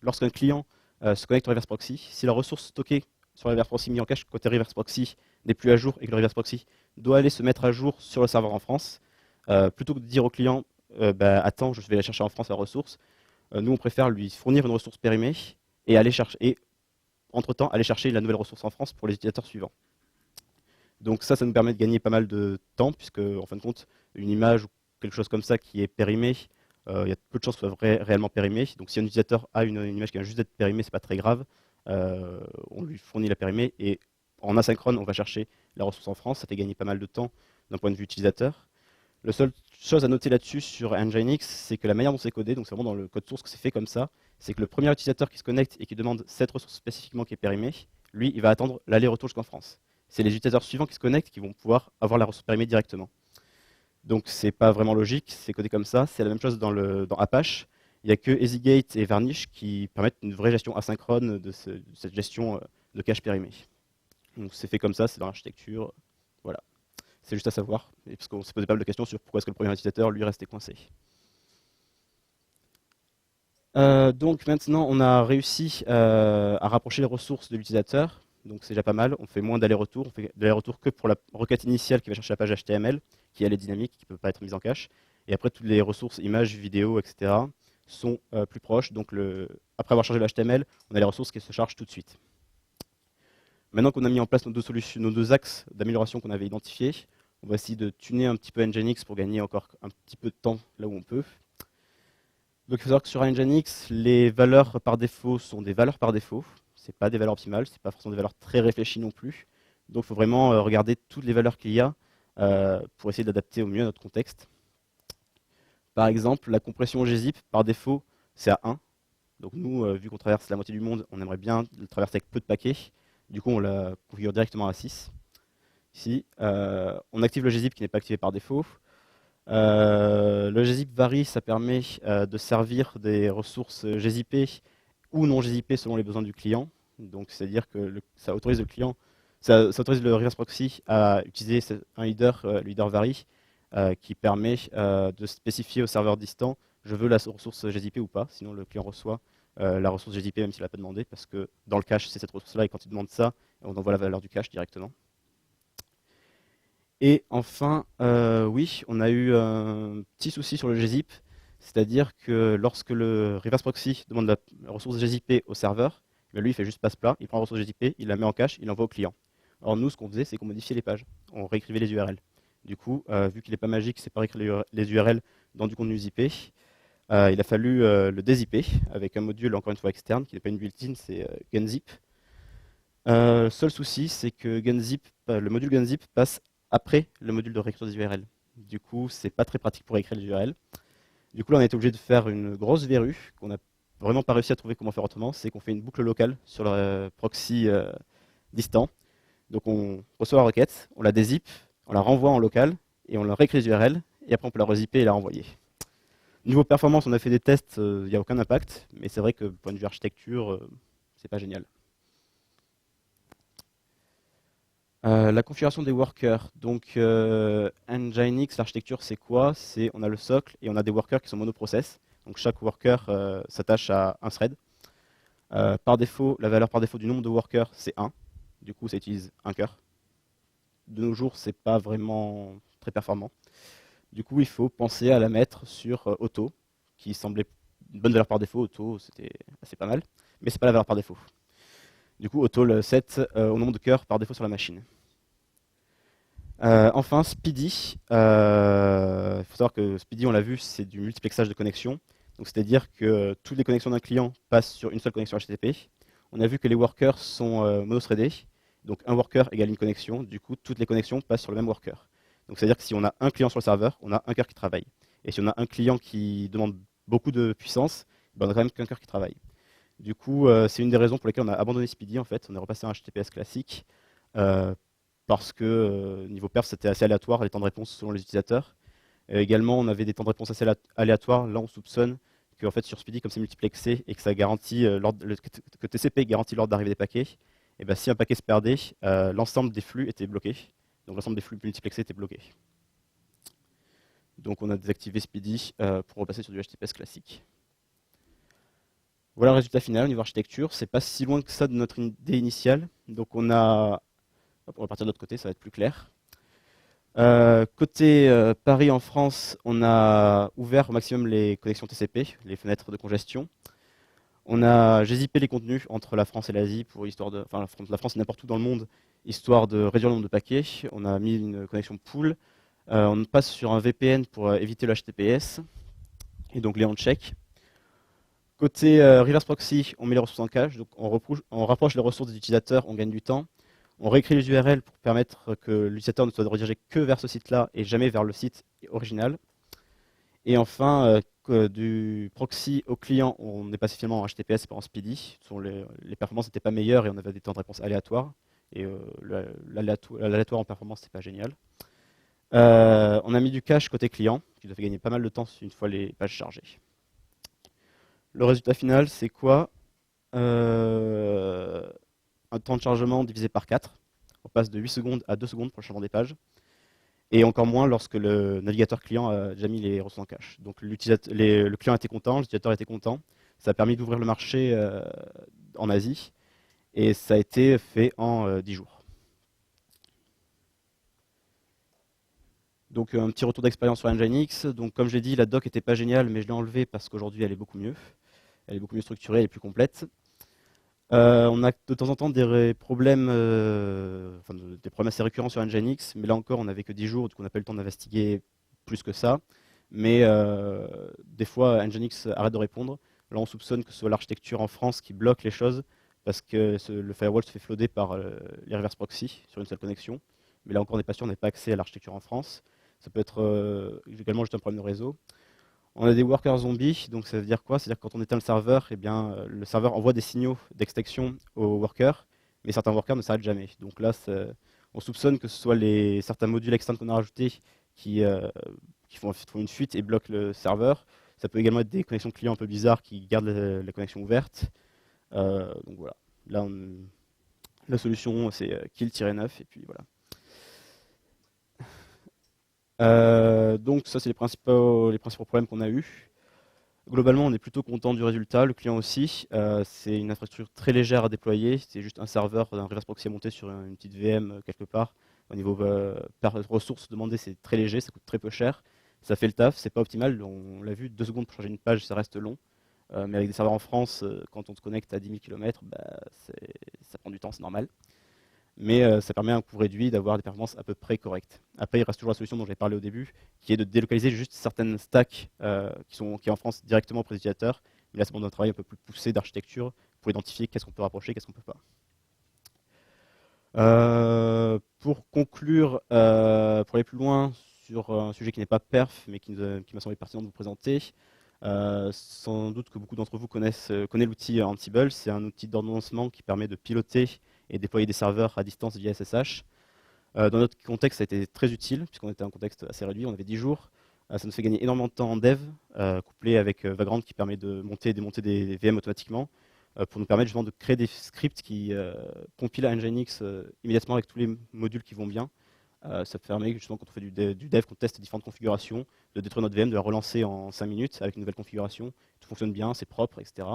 lorsqu'un client se connecte au reverse proxy, si la ressource stockée sur le reverse proxy mis en cache côté reverse proxy n'est plus à jour et que le reverse proxy doit aller se mettre à jour sur le serveur en France, plutôt que de dire au client bah, attends, je vais la chercher en France la ressource, nous on préfère lui fournir une ressource périmée et aller chercher et entre-temps aller chercher la nouvelle ressource en France pour les utilisateurs suivants. Donc ça nous permet de gagner pas mal de temps, puisque en fin de compte, une image ou quelque chose comme ça qui est périmée, il y a peu de chances que ce soit réellement périmé. Donc si un utilisateur a une image qui vient juste d'être périmée, c'est pas très grave. On lui fournit la périmée et en asynchrone, on va chercher la ressource en France. Ça fait gagner pas mal de temps d'un point de vue utilisateur. La seule chose à noter là-dessus sur Nginx, c'est que la manière dont c'est codé, donc c'est vraiment dans le code source que c'est fait comme ça, c'est que le premier utilisateur qui se connecte et qui demande cette ressource spécifiquement qui est périmée, lui, il va attendre l'aller-retour jusqu'en France. C'est les utilisateurs suivants qui se connectent qui vont pouvoir avoir la ressource périmée directement. Donc c'est pas vraiment logique, c'est codé comme ça. C'est la même chose dans Apache. Il n'y a que EasyGate et Varnish qui permettent une vraie gestion asynchrone de cette gestion de cache périmée. Donc c'est fait comme ça, c'est dans l'architecture. Voilà. C'est juste à savoir, parce qu'on s'est posé pas mal de questions sur pourquoi est-ce que le premier utilisateur, lui, restait coincé. Donc maintenant, on a réussi à rapprocher les ressources de l'utilisateur. Donc c'est déjà pas mal, on fait moins d'aller-retour. On fait d'aller-retour que pour la requête initiale qui va chercher la page HTML, qui elle est dynamique, qui ne peut pas être mise en cache. Et après, toutes les ressources, images, vidéos, etc., sont plus proches. Donc après avoir chargé le HTML, on a les ressources qui se chargent tout de suite. Maintenant qu'on a mis en place nos deux axes d'amélioration qu'on avait identifiés, on va essayer de tuner un petit peu Nginx pour gagner encore un petit peu de temps là où on peut. Donc il faut savoir que sur Nginx, les valeurs par défaut sont des valeurs par défaut. Ce n'est pas des valeurs optimales, ce n'est pas forcément des valeurs très réfléchies non plus. Donc il faut vraiment regarder toutes les valeurs qu'il y a pour essayer d'adapter au mieux à notre contexte. Par exemple, la compression gzip, par défaut, c'est à 1. Donc nous, vu qu'on traverse la moitié du monde, on aimerait bien le traverser avec peu de paquets. Du coup, on la configure directement à 6. Ici, on active le gzip qui n'est pas activé par défaut. Le gzip varie, ça permet de servir des ressources gzip ou non gzip selon les besoins du client. Donc c'est-à-dire que ça autorise le client, ça autorise le reverse proxy à utiliser un header, le header vary, qui permet de spécifier au serveur distant je veux la ressource gzip ou pas, sinon le client reçoit la ressource gzip même s'il n'a pas demandé, parce que dans le cache c'est cette ressource-là et quand il demande ça, on envoie la valeur du cache directement. Et enfin, oui, on a eu un petit souci sur le gzip, c'est-à-dire que lorsque le reverse proxy demande la ressource gzip au serveur, lui il fait juste passe plat, il prend la ressource gzip, il la met en cache, il l'envoie au client. Alors nous, ce qu'on faisait, c'est qu'on modifiait les pages, on réécrivait les URL. Du coup, vu qu'il n'est pas magique, c'est pas réécrire les URL dans du contenu zip, il a fallu le dézipper avec un module encore une fois externe, qui n'est pas une built-in, c'est gunzip. Seul souci, c'est que le module gunzip passe après le module de réécriture des URL. Du coup, c'est pas très pratique pour écrire les URL. Du coup, là, on a été obligé de faire une grosse verrue qu'on n'a vraiment pas réussi à trouver comment faire autrement. C'est qu'on fait une boucle locale sur le proxy distant. Donc, on reçoit la requête, on la dézip, on la renvoie en local et on leur réécrit les URL. Et après, on peut la rezipper et la renvoyer. Niveau performance, on a fait des tests, il n'y a aucun impact. Mais c'est vrai que, point de vue architecture, c'est pas génial. La configuration des workers. Donc, Nginx, l'architecture, c'est quoi? On a le socle et on a des workers qui sont monoprocess. Donc, chaque worker s'attache à un thread. Par défaut, la valeur par défaut du nombre de workers, c'est 1. Du coup, ça utilise un cœur. De nos jours, c'est pas vraiment très performant. Du coup, il faut penser à la mettre sur auto, qui semblait une bonne valeur par défaut. Auto, c'était assez pas mal, mais c'est pas la valeur par défaut. Du coup, auto le set au nombre de cœurs par défaut sur la machine. Enfin, Speedy. Il faut savoir que Speedy, on l'a vu, c'est du multiplexage de connexions. Donc, c'est-à-dire que toutes les connexions d'un client passent sur une seule connexion HTTP. On a vu que les workers sont monothreadés. Donc, un worker égale une connexion. Du coup, toutes les connexions passent sur le même worker. Donc, c'est-à-dire que si on a un client sur le serveur, on a un cœur qui travaille. Et si on a un client qui demande beaucoup de puissance, ben on a quand même qu'un cœur qui travaille. Du coup, c'est une des raisons pour lesquelles on a abandonné Speedy. En fait, on est repassé à un HTTPS classique. Parce que niveau perf, c'était assez aléatoire, les temps de réponse selon les utilisateurs. Également, on avait des temps de réponse assez aléatoires. Là, on soupçonne que en fait, sur Speedy, comme c'est multiplexé et que ça garantit que TCP garantit l'ordre d'arrivée des paquets, et ben, si un paquet se perdait, l'ensemble des flux était bloqué. Donc l'ensemble des flux multiplexés était bloqué. Donc on a désactivé Speedy pour repasser sur du HTTPS classique. Voilà le résultat final au niveau architecture. C'est pas si loin que ça de notre idée initiale. Donc on a, hop, on va partir de l'autre côté, ça va être plus clair. Côté Paris en France, on a ouvert au maximum les connexions TCP, les fenêtres de congestion. On a zippé les contenus entre la France et l'Asie pour histoire de, enfin la France et n'importe où dans le monde, histoire de réduire le nombre de paquets. On a mis une connexion pool. On passe sur un VPN pour éviter le HTTPS et donc les on-check. Côté reverse proxy, on met les ressources en cache, donc on rapproche les ressources des utilisateurs, on gagne du temps. On réécrit les URL pour permettre que l'utilisateur ne soit redirigé que vers ce site-là et jamais vers le site original. Et enfin, du proxy au client, on est passé finalement en HTTPS et pas en speedy. Les performances n'étaient pas meilleures et on avait des temps de réponse aléatoires. Et l'aléatoire en performance, c'est pas génial. On a mis du cache côté client, qui doit faire gagner pas mal de temps une fois les pages chargées. Le résultat final, c'est quoi? Un temps de chargement divisé par 4. On passe de 8 secondes à 2 secondes pour le changement des pages. Et encore moins lorsque le navigateur client a déjà mis les ressources en cache. Donc le client était content, l'utilisateur était content. Ça a permis d'ouvrir le marché en Asie. Et ça a été fait en 10 jours. Donc un petit retour d'expérience sur Nginx. Donc comme je l'ai dit, la doc n'était pas géniale, mais je l'ai enlevée parce qu'aujourd'hui elle est beaucoup mieux. Elle est beaucoup mieux structurée, elle est plus complète. On a de temps en temps des problèmes, des problèmes assez récurrents sur Nginx, mais là encore, on n'avait que 10 jours, donc on n'a pas eu le temps d'investiguer plus que ça. Mais des fois, Nginx arrête de répondre. Là, on soupçonne que ce soit l'architecture en France qui bloque les choses, parce que le firewall se fait floader par les reverse proxy sur une seule connexion. Mais là encore, on n'est pas sûr, on n'a pas accès à l'architecture en France. Ça peut être également juste un problème de réseau. On a des workers zombies, donc ça veut dire quoi? C'est-à-dire que quand on éteint le serveur, eh bien, le serveur envoie des signaux d'extinction aux workers, mais certains workers ne s'arrêtent jamais. Donc là, on soupçonne que ce soit certains modules externes qu'on a rajoutés qui font une fuite et bloquent le serveur. Ça peut également être des connexions clients un peu bizarres qui gardent la connexion ouverte. Donc voilà. Là, la solution, c'est kill-9, et puis voilà. Donc ça, c'est les principaux problèmes qu'on a eus. Globalement, on est plutôt content du résultat, le client aussi. C'est une infrastructure très légère à déployer. C'est juste un serveur, un reverse proxy à monter sur une petite VM quelque part. Au niveau ressources demandées, c'est très léger, ça coûte très peu cher. Ça fait le taf, c'est pas optimal. On l'a vu, 2 secondes pour changer une page, ça reste long. Mais avec des serveurs en France, quand on se connecte à 10 000 km, ça prend du temps, c'est normal. Mais ça permet à un coût réduit d'avoir des performances à peu près correctes. Après, il reste toujours la solution dont j'avais parlé au début, qui est de délocaliser juste certaines stacks qui est en France directement auprès des utilisateurs. Mais là, c'est un travail un peu plus poussé d'architecture pour identifier qu'est-ce qu'on peut rapprocher, qu'est-ce qu'on ne peut pas. Pour conclure, pour aller plus loin sur un sujet qui n'est pas perf, mais qui m'a semblé pertinent de vous présenter, sans doute que beaucoup d'entre vous connaissent l'outil Ansible. C'est un outil d'ordonnancement qui permet de piloter et déployer des serveurs à distance via SSH. Dans notre contexte, ça a été très utile, puisqu'on était dans un contexte assez réduit, on avait 10 jours. Ça nous fait gagner énormément de temps en dev, couplé avec Vagrant qui permet de monter et démonter des VM automatiquement, pour nous permettre justement de créer des scripts qui compilent à Nginx immédiatement avec tous les modules qui vont bien. Ça permet justement, quand on fait du dev, qu'on teste différentes configurations, de détruire notre VM, de la relancer en 5 minutes avec une nouvelle configuration. Tout fonctionne bien, c'est propre, etc.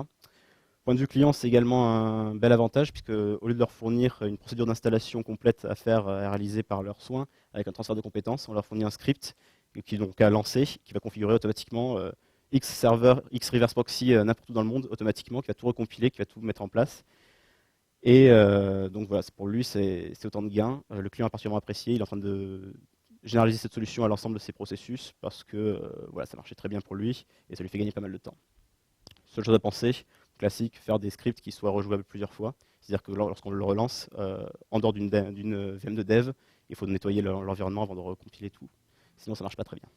Point de vue client, c'est également un bel avantage, puisque au lieu de leur fournir une procédure d'installation complète à faire, à réaliser par leurs soins, avec un transfert de compétences, on leur fournit un script qui est donc à lancer, qui va configurer automatiquement X serveur, X reverse proxy n'importe où dans le monde, automatiquement, qui va tout recompiler, qui va tout mettre en place. Et donc voilà, pour lui, c'est autant de gains. Le client a particulièrement apprécié, il est en train de généraliser cette solution à l'ensemble de ses processus, parce que voilà, ça marchait très bien pour lui, et ça lui fait gagner pas mal de temps. Seule chose à penser, classique, faire des scripts qui soient rejouables plusieurs fois. C'est-à-dire que lorsqu'on le relance, en dehors d'une VM de dev, il faut nettoyer l'environnement avant de recompiler tout. Sinon, ça ne marche pas très bien.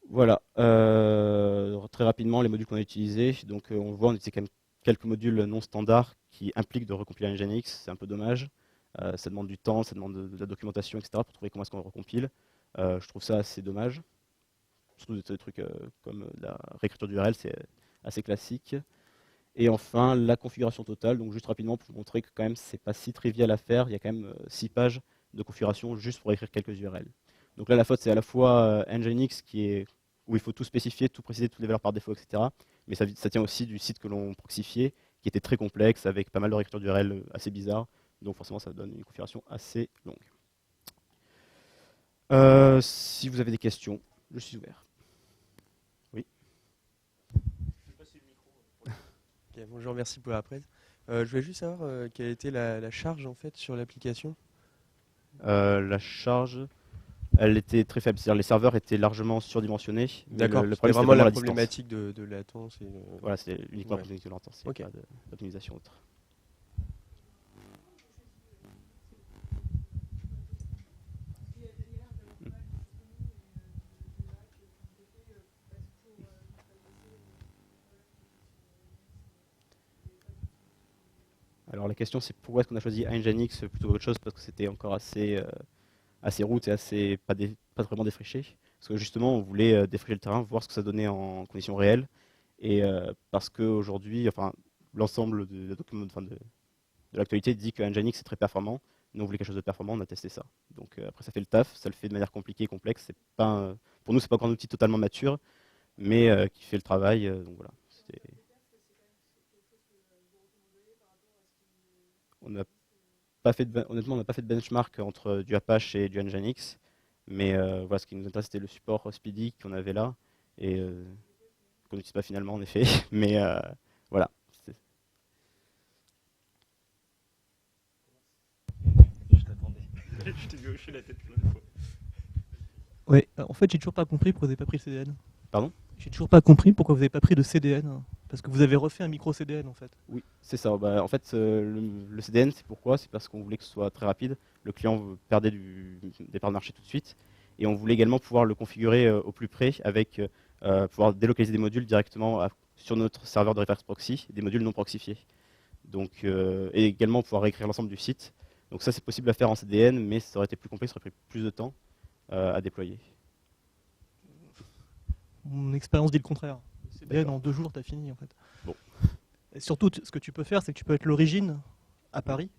Voilà. Très rapidement, les modules qu'on a utilisés. Donc, on voit, on utilisait quand même quelques modules non standards qui impliquent de recompiler Nginx. C'est un peu dommage. Ça demande du temps, ça demande de la documentation, etc. pour trouver comment est-ce qu'on recompile. Je trouve ça assez dommage. Surtout des trucs comme la réécriture d'URL, c'est assez classique. Et enfin, la configuration totale. Donc juste rapidement pour vous montrer que quand même c'est pas si trivial à faire. Il y a quand même 6 pages de configuration juste pour écrire quelques URL. Donc là, la faute c'est à la fois Nginx qui est où il faut tout spécifier, tout préciser, toutes les valeurs par défaut, etc. Mais ça tient aussi du site que l'on proxifiait, qui était très complexe, avec pas mal de réécriture d'URL assez bizarre. Donc forcément, ça donne une configuration assez longue. Si vous avez des questions, je suis ouvert. Oui. Okay, bonjour, merci pour la presse. Je voulais juste savoir quelle était la charge en fait sur l'application. La charge, elle était très faible, c'est-à-dire les serveurs étaient largement surdimensionnés, mais D'accord, le c'était problème c'était vraiment vraiment la la distance. problématique de latence. Voilà, c'est uniquement Ouais. la problématique de latence, il n'y Ok. a pas d'optimisation autre. Alors la question c'est pourquoi est-ce qu'on a choisi Nginx plutôt qu'autre chose, parce que c'était encore assez route et pas vraiment défriché. Parce que justement on voulait défricher le terrain, voir ce que ça donnait en conditions réelles. Et parce qu'aujourd'hui, enfin, l'ensemble de la de l'actualité dit que Nginx est très performant. Nous on voulait quelque chose de performant, on a testé ça. Donc après ça fait le taf, ça le fait de manière compliquée et complexe. C'est pas, pour nous c'est pas encore un outil totalement mature, mais qui fait le travail. Donc voilà. On n'a pas fait honnêtement, on n'a pas fait de benchmark entre du Apache et du Nginx, mais voilà, ce qui nous intéresse, c'était le support Speedy qu'on avait là, et qu'on n'utilise pas finalement en effet, mais voilà. Je t'attendais. Je t'ai vu hocher la tête plein de fois. Ouais, en fait, j'ai toujours pas compris pourquoi vous n'avez pas pris le CDN. Pardon ? J'ai toujours pas compris pourquoi vous n'avez pas pris de CDN. Parce que vous avez refait un micro CDN en fait. Oui, c'est ça. Bah, en fait, le CDN, c'est pourquoi ? C'est parce qu'on voulait que ce soit très rapide. Le client perdait des parts de marché tout de suite. Et on voulait également pouvoir le configurer au plus près avec pouvoir délocaliser des modules directement sur notre serveur de reverse proxy, des modules non proxifiés. Donc, et également pouvoir réécrire l'ensemble du site. Donc ça, c'est possible à faire en CDN, mais ça aurait été plus complexe, ça aurait pris plus de temps à déployer. Mon expérience dit le contraire. Le CDN, D'accord. en 2 jours, t'as fini en fait. Bon. Et surtout, ce que tu peux faire, c'est que tu peux être l'origine à Paris.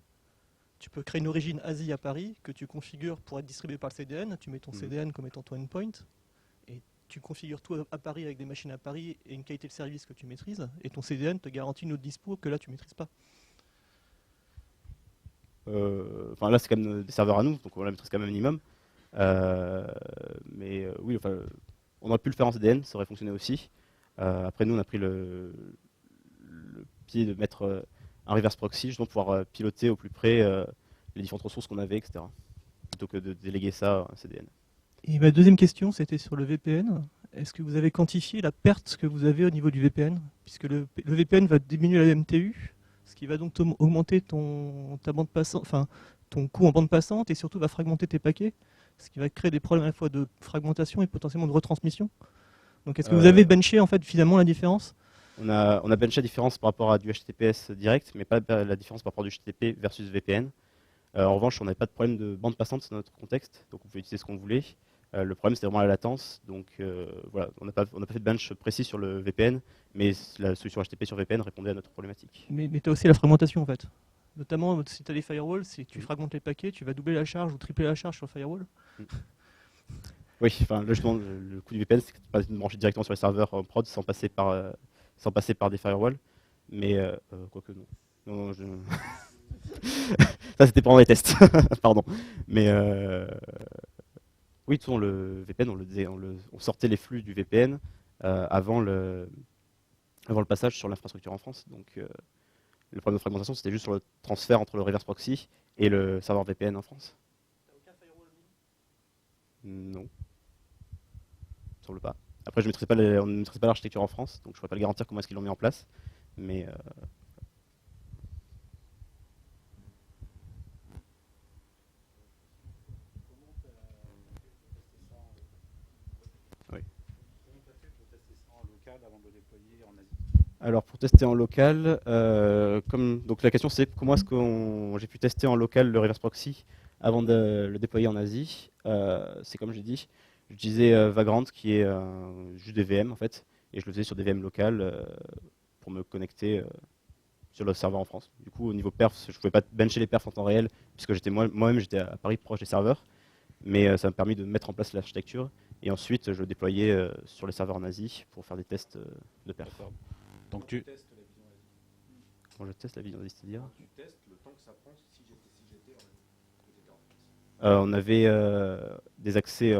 Tu peux créer une origine Asie à Paris que tu configures pour être distribué par le CDN. Tu mets ton CDN comme étant ton endpoint. Et tu configures tout à Paris avec des machines à Paris et une qualité de service que tu maîtrises. Et ton CDN te garantit une autre dispo que là, tu maîtrises pas. Enfin là, c'est quand même des serveurs à nous, donc on la maîtrise quand même un minimum. Mais oui, enfin, on aurait pu le faire en CDN, ça aurait fonctionné aussi. Après, nous, on a pris le pied de mettre un reverse proxy, justement pour pouvoir piloter au plus près les différentes ressources qu'on avait, etc. Plutôt que de déléguer ça à un CDN. Et ma deuxième question, c'était sur le VPN. Est-ce que vous avez quantifié la perte que vous avez au niveau du VPN? Puisque le VPN va diminuer la MTU, ce qui va donc augmenter ta bande passante, enfin, ton coût en bande passante et surtout va fragmenter tes paquets, ce qui va créer des problèmes à la fois de fragmentation et potentiellement de retransmission. Donc est-ce que vous avez benché en fait finalement la différence? On a benché la différence par rapport à du HTTPS direct, mais pas la différence par rapport à du HTTP versus VPN. En revanche, on n'avait pas de problème de bande passante dans notre contexte, donc on pouvait utiliser ce qu'on voulait. Le problème, c'était vraiment la latence. Donc voilà, on n'a pas fait de bench précis sur le VPN, mais la solution HTTP sur VPN répondait à notre problématique. Mais tu as aussi la fragmentation en fait. Notamment si tu as des firewalls, si tu fragmentes les paquets, tu vas doubler la charge ou tripler la charge sur le firewall. Oui, enfin, justement, le coût du VPN, c'est que tu passes de brancher directement sur les serveurs en prod sans passer par des firewalls. Mais quoique non. Non, ça, c'était pendant les tests. Pardon. Mais oui, de toute façon, le VPN, on sortait les flux du VPN avant le passage sur l'infrastructure en France. Donc, le problème de fragmentation, c'était juste sur le transfert entre le reverse proxy et le serveur VPN en France. Non. Il me semble pas. Après, on ne maîtrise pas l'architecture en France, donc je ne pourrais pas le garantir comment est-ce qu'ils l'ont mis en place. Mais oui. Alors pour tester en local, donc la question c'est comment est-ce que j'ai pu tester en local le reverse proxy avant de le déployer en Asie. C'est comme j'ai dit, j'utilisais Vagrant qui est juste des VM en fait, et je le faisais sur des VM locales pour me connecter sur le serveur en France. Du coup au niveau perf, je ne pouvais pas bencher les perfs en temps réel puisque moi-même j'étais à Paris proche des serveurs, mais ça m'a permis de mettre en place l'architecture. Et ensuite, je le déployais sur les serveurs nazis pour faire des tests de perf. Donc tu Quand je teste la vision nazis, c'est-à-dire tu testes le temps que ça prend si j'étais en France. on avait des accès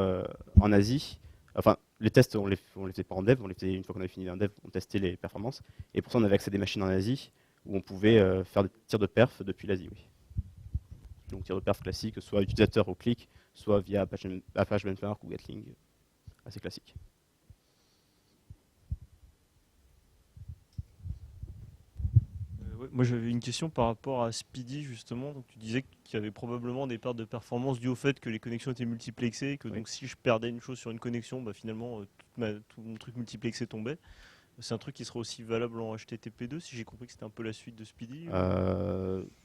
en Asie. Enfin, les tests, on les faisait pas en dev, on les faisait une fois qu'on avait fini un dev, on testait les performances. Et pour ça, on avait accès à des machines en Asie où on pouvait faire des tirs de perf depuis l'Asie, oui. Donc tir de perf classique, soit utilisateur au clic, soit via Apache Benchmark ou Gatling, assez classique. Ouais, moi j'avais une question par rapport à Speedy justement. Donc tu disais qu'il y avait probablement des pertes de performance dues au fait que les connexions étaient multiplexées, que Oui. donc si je perdais une chose sur une connexion, bah, finalement tout mon truc multiplexé tombait. C'est un truc qui serait aussi valable en HTTP2 si j'ai compris que c'était un peu la suite de Speedy.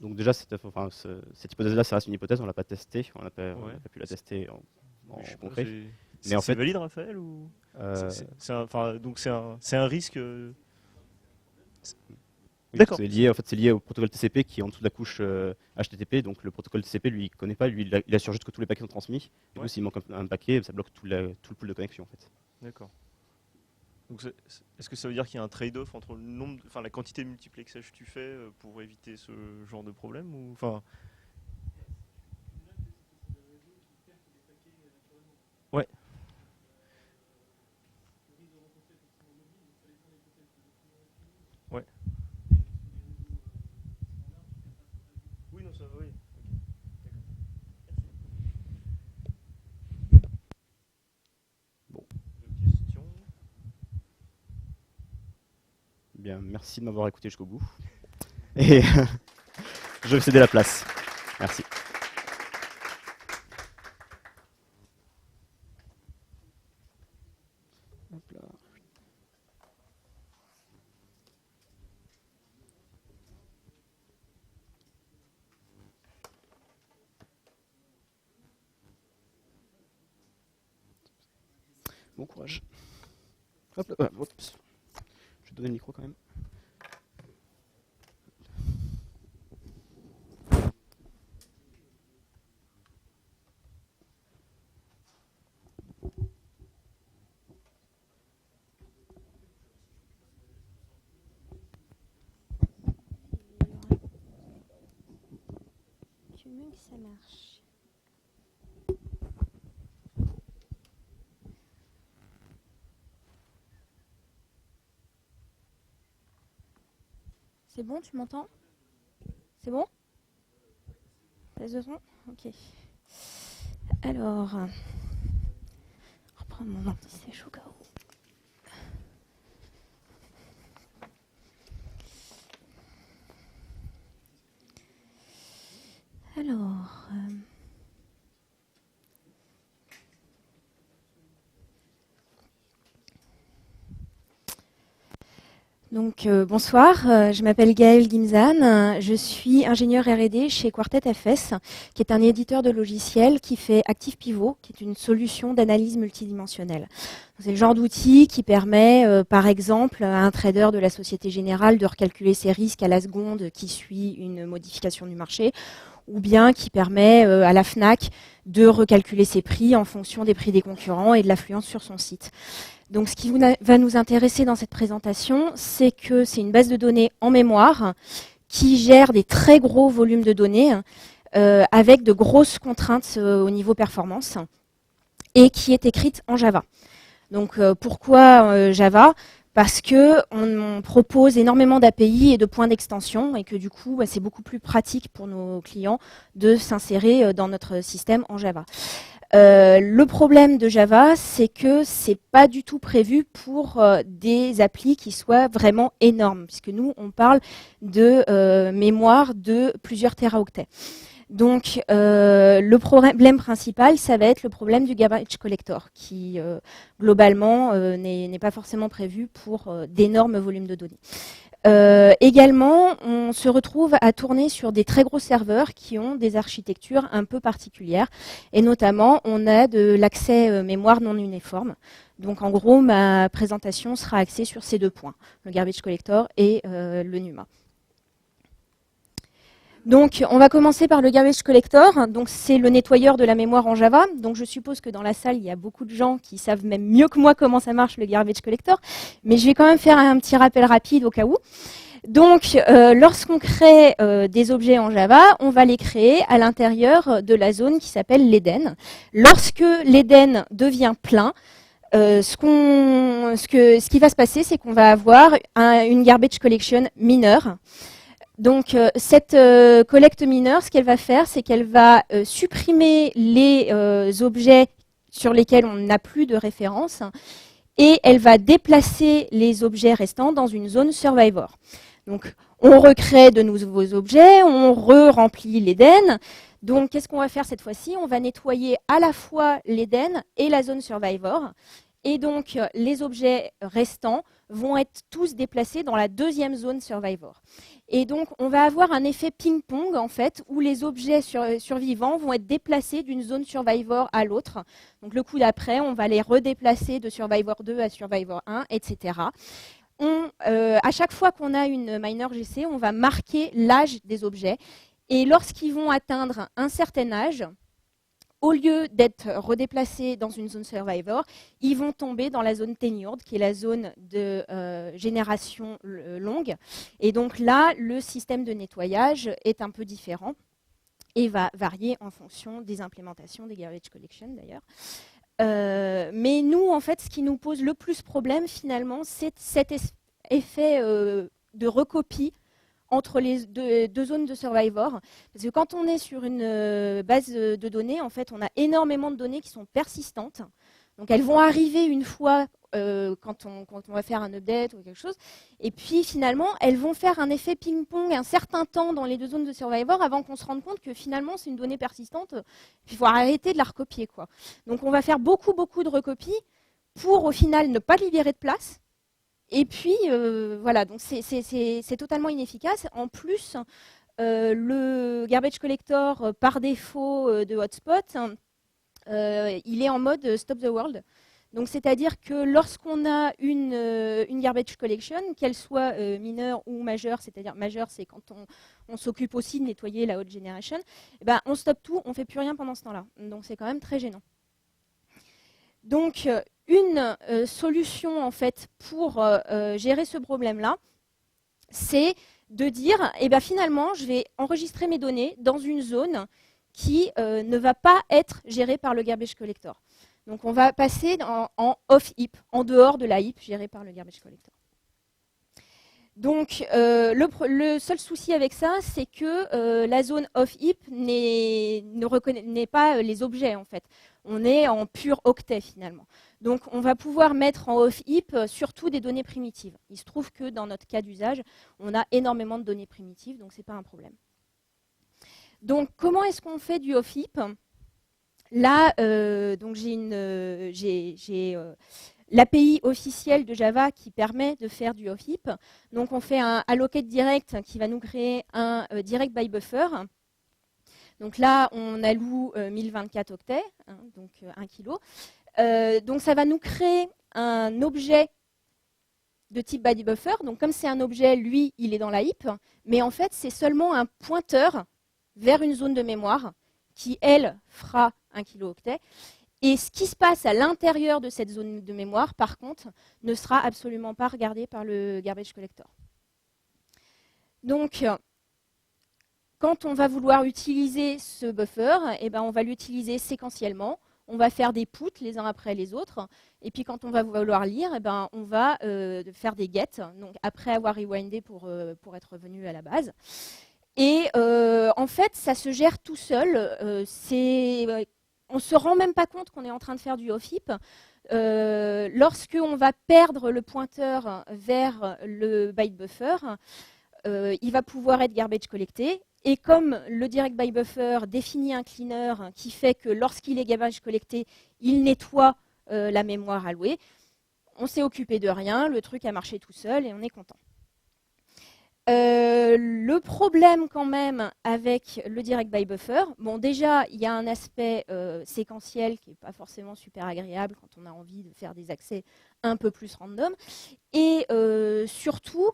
Donc déjà, cette hypothèse-là, ça reste une hypothèse, on l'a pas testée, on n'a pas, Ouais. pu la tester en Je sais pas, concret. c'est en c'est fait- valide Raphaël ou Euh, donc c'est un risque. Oui, D'accord. c'est lié au protocole TCP qui est en dessous de la couche HTTP. Donc le protocole TCP, lui, il connaît pas. Lui, il assure juste que tous les paquets sont transmis. Du coup, Ouais. s'il manque un paquet, ça bloque tout le pool de connexion, en fait. D'accord. Donc est-ce que ça veut dire qu'il y a un trade-off entre le nombre, enfin la quantité de multiplexage que tu fais pour éviter ce genre de problème ou enfin. Ouais. Ouais. Oui, non, ça va, oui. Bon. D'autres questions? Bien, merci de m'avoir écouté jusqu'au bout. Et je vais céder la place. Merci. Hop là. Bon courage. Hop là. Oups. Je vais donner le micro quand même. Tu veux que ça marche. C'est bon, tu m'entends? C'est bon? Baisse de son? Ok. Alors, reprendre mon anti-sèche au cas où. Alors, donc bonsoir, je m'appelle Gaëlle Gimzan, je suis ingénieure R&D chez Quartet FS, qui est un éditeur de logiciels qui fait Active Pivot, qui est une solution d'analyse multidimensionnelle. C'est le genre d'outil qui permet, par exemple, à un trader de la Société Générale de recalculer ses risques à la seconde qui suit une modification du marché, ou bien qui permet à la FNAC de recalculer ses prix en fonction des prix des concurrents et de l'affluence sur son site. Donc ce qui va nous intéresser dans cette présentation, c'est que c'est une base de données en mémoire qui gère des très gros volumes de données avec de grosses contraintes au niveau performance et qui est écrite en Java. Donc pourquoi Java ? Parce qu'on propose énormément d'API et de points d'extension et que du coup, c'est beaucoup plus pratique pour nos clients de s'insérer dans notre système en Java. Le problème de Java, c'est que c'est pas du tout prévu pour des applis qui soient vraiment énormes, puisque nous, on parle de mémoire de plusieurs téraoctets. Donc, le problème principal, ça va être le problème du garbage collector, qui globalement n'est pas forcément prévu pour d'énormes volumes de données. Également, on se retrouve à tourner sur des très gros serveurs qui ont des architectures un peu particulières. Et notamment, on a de l'accès mémoire non uniforme. Donc en gros, ma présentation sera axée sur ces deux points, le garbage collector et le NUMA. Donc, on va commencer par le garbage collector. Donc, c'est le nettoyeur de la mémoire en Java. Donc, je suppose que dans la salle, il y a beaucoup de gens qui savent même mieux que moi comment ça marche le garbage collector. Mais je vais quand même faire un petit rappel rapide au cas où. Donc, lorsqu'on crée des objets en Java, on va les créer à l'intérieur de la zone qui s'appelle l'Eden. Lorsque l'Eden devient plein, ce qui va se passer, c'est qu'on va avoir une garbage collection mineure. Donc, cette collecte mineure, ce qu'elle va faire, c'est qu'elle va supprimer les objets sur lesquels on n'a plus de référence et elle va déplacer les objets restants dans une zone survivor. Donc, on recrée de nouveaux objets, on re-remplit l'Eden. Donc, qu'est-ce qu'on va faire cette fois-ci? On va nettoyer à la fois l'Eden et la zone survivor. Et donc, les objets restants vont être tous déplacés dans la deuxième zone survivor. Et donc, on va avoir un effet ping-pong, en fait, où les objets survivants vont être déplacés d'une zone survivor à l'autre. Donc, le coup d'après, on va les redéplacer de survivor 2 à survivor 1, etc. À chaque fois qu'on a une minor GC, on va marquer l'âge des objets. Et lorsqu'ils vont atteindre un certain âge, au lieu d'être redéplacés dans une zone survivor, ils vont tomber dans la zone tenured, qui est la zone de génération longue. Et donc là, le système de nettoyage est un peu différent et va varier en fonction des implémentations des garbage collection d'ailleurs. Mais nous, en fait, ce qui nous pose le plus problème, finalement, c'est cet effet de recopie entre les deux zones de survivor. Parce que quand on est sur une base de données, en fait, on a énormément de données qui sont persistantes. Donc, elles vont arriver une fois quand on va faire un update ou quelque chose. Et puis, finalement, elles vont faire un effet ping-pong un certain temps dans les deux zones de survivor avant qu'on se rende compte que finalement, c'est une donnée persistante. Il faut arrêter de la recopier, quoi. Donc, on va faire beaucoup de recopies pour, au final, ne pas libérer de place. Et puis, voilà, donc c'est totalement inefficace. En plus, le garbage collector, par défaut de hotspot, il est en mode stop the world. Donc, c'est-à-dire que lorsqu'on a une garbage collection, qu'elle soit mineure ou majeure, c'est-à-dire majeure, c'est quand on s'occupe aussi de nettoyer la haute generation, eh ben, on stoppe tout, on ne fait plus rien pendant ce temps-là. Donc, c'est quand même très gênant. Donc, une solution en fait pour gérer ce problème-là, c'est de dire, eh ben, finalement, je vais enregistrer mes données dans une zone qui ne va pas être gérée par le garbage collector. Donc, on va passer en off-heap, en dehors de la heap gérée par le garbage collector. Donc, le seul souci avec ça, c'est que la zone off-heap ne reconnaît pas les objets, en fait. On est en pur octet, finalement. Donc, on va pouvoir mettre en off-heap surtout des données primitives. Il se trouve que dans notre cas d'usage, on a énormément de données primitives, donc ce n'est pas un problème. Donc, comment est-ce qu'on fait du off-heap? Là, donc j'ai l'API officielle de Java qui permet de faire du off-heap. Donc, on fait un allocate direct qui va nous créer un direct by buffer. Donc là, on alloue 1024 octets, hein, donc 1 kilo. Donc, ça va nous créer un objet de type by buffer. Donc, comme c'est un objet, lui, il est dans la heap. Mais en fait, c'est seulement un pointeur vers une zone de mémoire qui, elle, fera 1 kilo-octet. Et ce qui se passe à l'intérieur de cette zone de mémoire, par contre, ne sera absolument pas regardé par le garbage collector. Donc, quand on va vouloir utiliser ce buffer, eh ben, on va l'utiliser séquentiellement. On va faire des puts les uns après les autres. Et puis, quand on va vouloir lire, eh ben, on va faire des get, donc après avoir rewindé pour être revenu à la base. Et en fait, ça se gère tout seul. On ne se rend même pas compte qu'on est en train de faire du off-heap. Lorsqu'on va perdre le pointeur vers le byte buffer, il va pouvoir être garbage collecté. Et comme le direct by buffer définit un cleaner qui fait que lorsqu'il est garbage collecté, il nettoie la mémoire allouée, on s'est occupé de rien, le truc a marché tout seul et on est content. Le problème quand même avec le direct by buffer, bon déjà il y a un aspect séquentiel qui n'est pas forcément super agréable quand on a envie de faire des accès un peu plus random, et surtout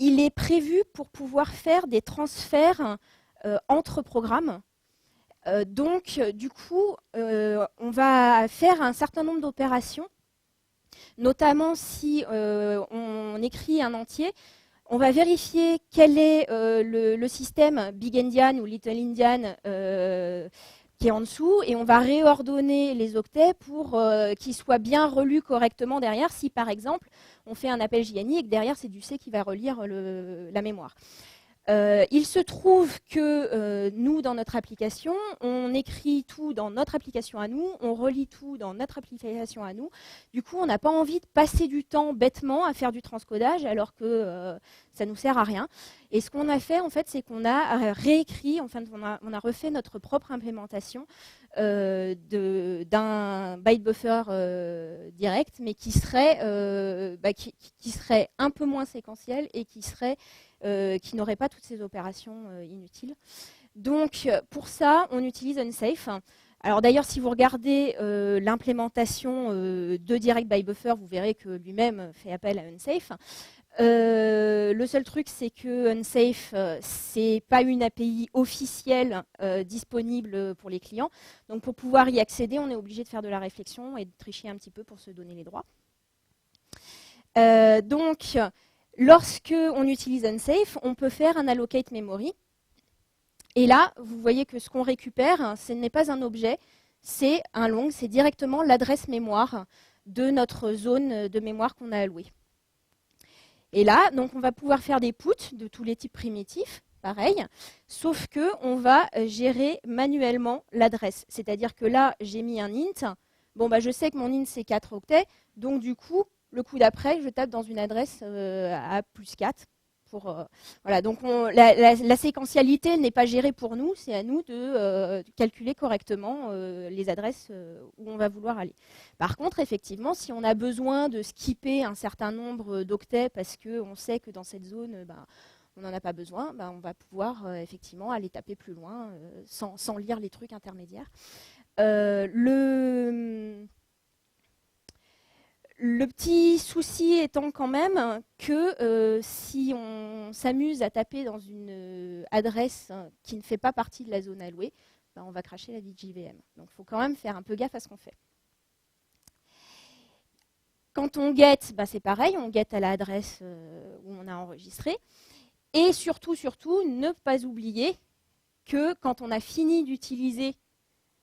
il est prévu pour pouvoir faire des transferts entre programmes. Donc, du coup, on va faire un certain nombre d'opérations, notamment si on écrit un entier, on va vérifier quel est le système Big Endian ou Little Endian qui est en dessous, et on va réordonner les octets pour qu'ils soient bien relus correctement derrière, si par exemple on fait un appel JNI et que derrière c'est du C qui va relire la mémoire. Il se trouve que nous, dans notre application, on écrit tout dans notre application à nous, on relit tout dans notre application à nous. Du coup, on n'a pas envie de passer du temps bêtement à faire du transcodage alors que ça ne nous sert à rien. Et ce qu'on a fait, en fait, c'est qu'on a réécrit, enfin, on a refait notre propre implémentation d'un byte buffer direct, mais qui serait un peu moins séquentiel et qui n'aurait pas toutes ces opérations inutiles. Donc, pour ça, on utilise Unsafe. Alors d'ailleurs, si vous regardez l'implémentation de Direct Byte Buffer, vous verrez que lui-même fait appel à Unsafe. Le seul truc, c'est que Unsafe, c'est pas une API officielle disponible pour les clients. Donc pour pouvoir y accéder, on est obligé de faire de la réflexion et de tricher un petit peu pour se donner les droits. Donc, lorsque on utilise Unsafe, on peut faire un allocate memory. Et là, vous voyez que ce qu'on récupère, ce n'est pas un objet, c'est un long, c'est directement l'adresse mémoire de notre zone de mémoire qu'on a allouée. Et là, donc, on va pouvoir faire des puts de tous les types primitifs, pareil, sauf qu'on va gérer manuellement l'adresse. C'est-à-dire que là, j'ai mis un int. Bon, bah, je sais que mon int, c'est 4 octets. Donc, du coup, le coup d'après, je tape dans une adresse à plus 4. Voilà, donc la séquentialité n'est pas gérée pour nous, c'est à nous de calculer correctement les adresses où on va vouloir aller. Par contre, effectivement, si on a besoin de skipper un certain nombre d'octets parce qu'on sait que dans cette zone, on n'en a pas besoin, on va pouvoir effectivement aller taper plus loin sans lire les trucs intermédiaires. Le petit souci étant quand même que si on s'amuse à taper dans une adresse qui ne fait pas partie de la zone allouée, on va cracher la JVM. Donc il faut quand même faire un peu gaffe à ce qu'on fait. Quand on get, c'est pareil, on get à l'adresse où on a enregistré. Et surtout, ne pas oublier que quand on a fini d'utiliser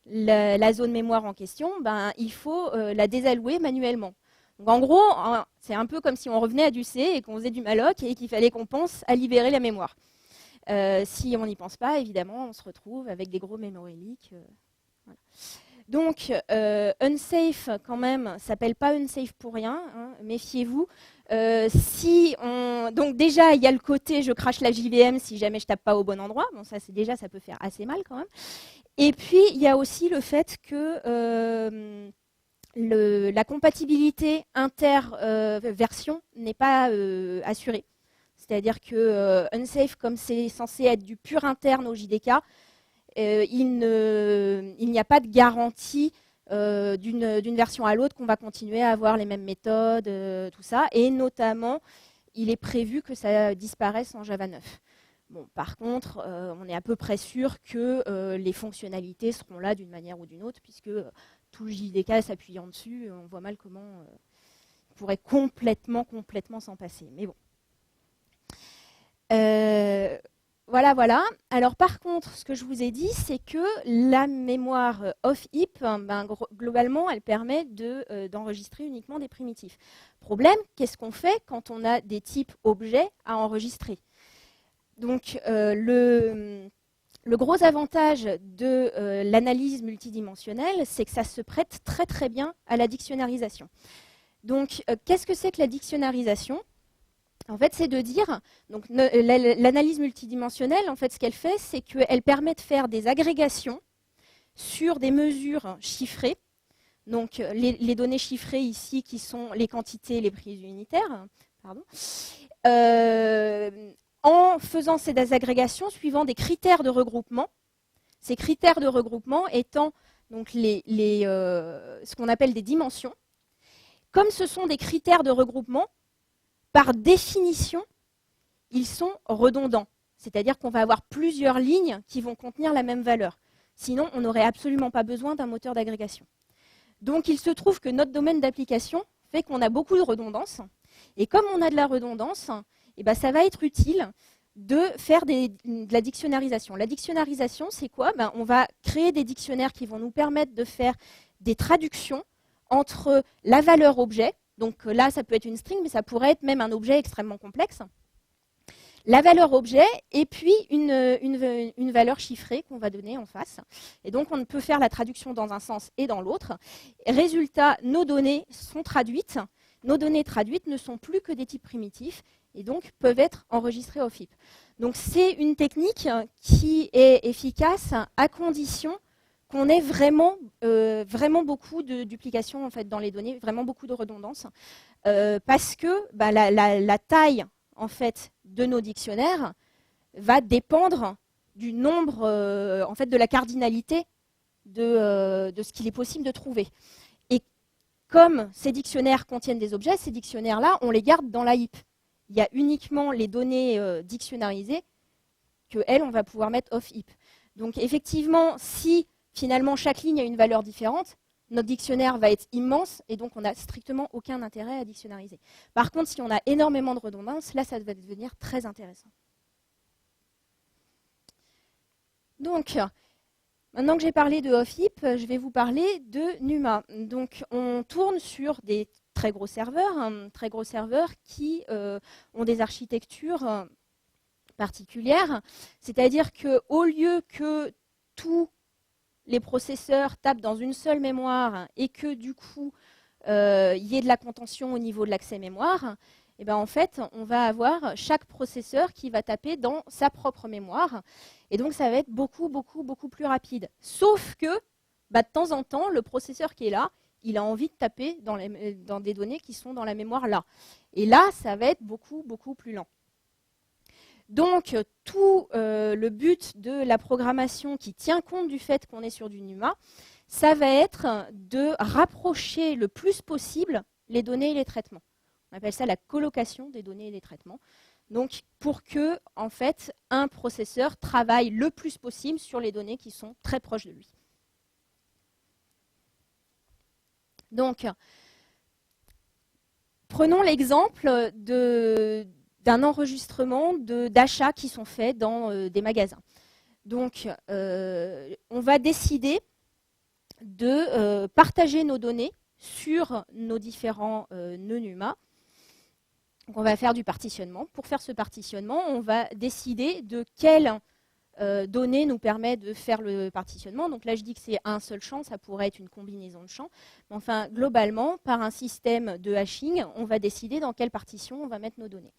la zone mémoire en question, il faut la désallouer manuellement. Donc en gros, c'est un peu comme si on revenait à du C et qu'on faisait du malloc et qu'il fallait qu'on pense à libérer la mémoire. Si on n'y pense pas, évidemment, on se retrouve avec des gros memory leaks. Voilà. Donc, Unsafe, quand même, s'appelle pas Unsafe pour rien, hein, méfiez-vous. Donc déjà, il y a le côté je crache la JVM si jamais je tape pas au bon endroit. Bon, ça peut faire assez mal quand même. Et puis, il y a aussi le fait que la compatibilité inter-version n'est pas assurée. C'est-à-dire que Unsafe, comme c'est censé être du pur interne au JDK, il n'y a pas de garantie d'une version à l'autre qu'on va continuer à avoir les mêmes méthodes, tout ça. Et notamment, il est prévu que ça disparaisse en Java 9. Bon, par contre, on est à peu près sûr que les fonctionnalités seront là d'une manière ou d'une autre, puisque tout le JDK s'appuyant dessus, on voit mal comment on pourrait complètement s'en passer. Mais bon. Voilà. Alors par contre, ce que je vous ai dit, c'est que la mémoire off-heap, globalement, elle permet d'enregistrer uniquement des primitifs. Problème, qu'est-ce qu'on fait quand on a des types objets à enregistrer? Donc le gros avantage de l'analyse multidimensionnelle, c'est que ça se prête très très bien à la dictionnarisation. Donc qu'est-ce que c'est que la dictionnarisation? En fait, c'est de dire, donc l'analyse multidimensionnelle, en fait, ce qu'elle fait, c'est qu'elle permet de faire des agrégations sur des mesures chiffrées. Donc les données chiffrées ici, qui sont les quantités, les prises unitaires, en faisant ces agrégations suivant des critères de regroupement. Ces critères de regroupement étant donc ce qu'on appelle des dimensions. Comme ce sont des critères de regroupement, par définition, ils sont redondants. C'est-à-dire qu'on va avoir plusieurs lignes qui vont contenir la même valeur. Sinon, on n'aurait absolument pas besoin d'un moteur d'agrégation. Donc, il se trouve que notre domaine d'application fait qu'on a beaucoup de redondance. Et comme on a de la redondance, eh ben, ça va être utile de faire de la dictionnarisation. La dictionnarisation, c'est quoi? On va créer des dictionnaires qui vont nous permettre de faire des traductions entre la valeur objet, donc là, ça peut être une string, mais ça pourrait être même un objet extrêmement complexe, la valeur objet, et puis une valeur chiffrée qu'on va donner en face. Et donc, on peut faire la traduction dans un sens et dans l'autre. Résultat, nos données sont traduites. Nos données traduites ne sont plus que des types primitifs et donc peuvent être enregistrées au FIP. Donc, c'est une technique qui est efficace à condition qu'on ait vraiment beaucoup de duplication en fait, dans les données, vraiment beaucoup de redondance, parce que la taille en fait, de nos dictionnaires va dépendre du nombre, en fait, de la cardinalité de ce qu'il est possible de trouver. Et comme ces dictionnaires contiennent des objets, ces dictionnaires-là, on les garde dans la heap. Il y a uniquement les données dictionnarisées qu'elles, on va pouvoir mettre off heap. Donc effectivement, si finalement chaque ligne a une valeur différente, notre dictionnaire va être immense et donc on n'a strictement aucun intérêt à dictionnariser. Par contre, si on a énormément de redondance, là, ça va devenir très intéressant. Donc, maintenant que j'ai parlé de off-heap, je vais vous parler de NUMA. Donc, on tourne sur des très gros serveurs qui ont des architectures particulières. C'est-à-dire qu'au lieu que tous les processeurs tapent dans une seule mémoire et que du coup, y ait de la contention au niveau de l'accès mémoire, et ben en fait, on va avoir chaque processeur qui va taper dans sa propre mémoire. Et donc, ça va être beaucoup plus rapide. Sauf que, de temps en temps, le processeur qui est là, il a envie de taper dans des données qui sont dans la mémoire là. Et là, ça va être beaucoup plus lent. Donc, tout le but de la programmation qui tient compte du fait qu'on est sur du NUMA, ça va être de rapprocher le plus possible les données et les traitements. On appelle ça la colocation des données et des traitements. Donc, pour que, en fait, un processeur travaille le plus possible sur les données qui sont très proches de lui. Donc, prenons l'exemple d'un enregistrement d'achats qui sont faits dans des magasins. Donc, on va décider de partager nos données sur nos différents nœuds NUMA. Donc, on va faire du partitionnement. Pour faire ce partitionnement, on va décider de quelles données nous permet de faire le partitionnement. Donc là, je dis que c'est un seul champ, ça pourrait être une combinaison de champs. Mais enfin, globalement, par un système de hashing, on va décider dans quelle partition on va mettre nos données.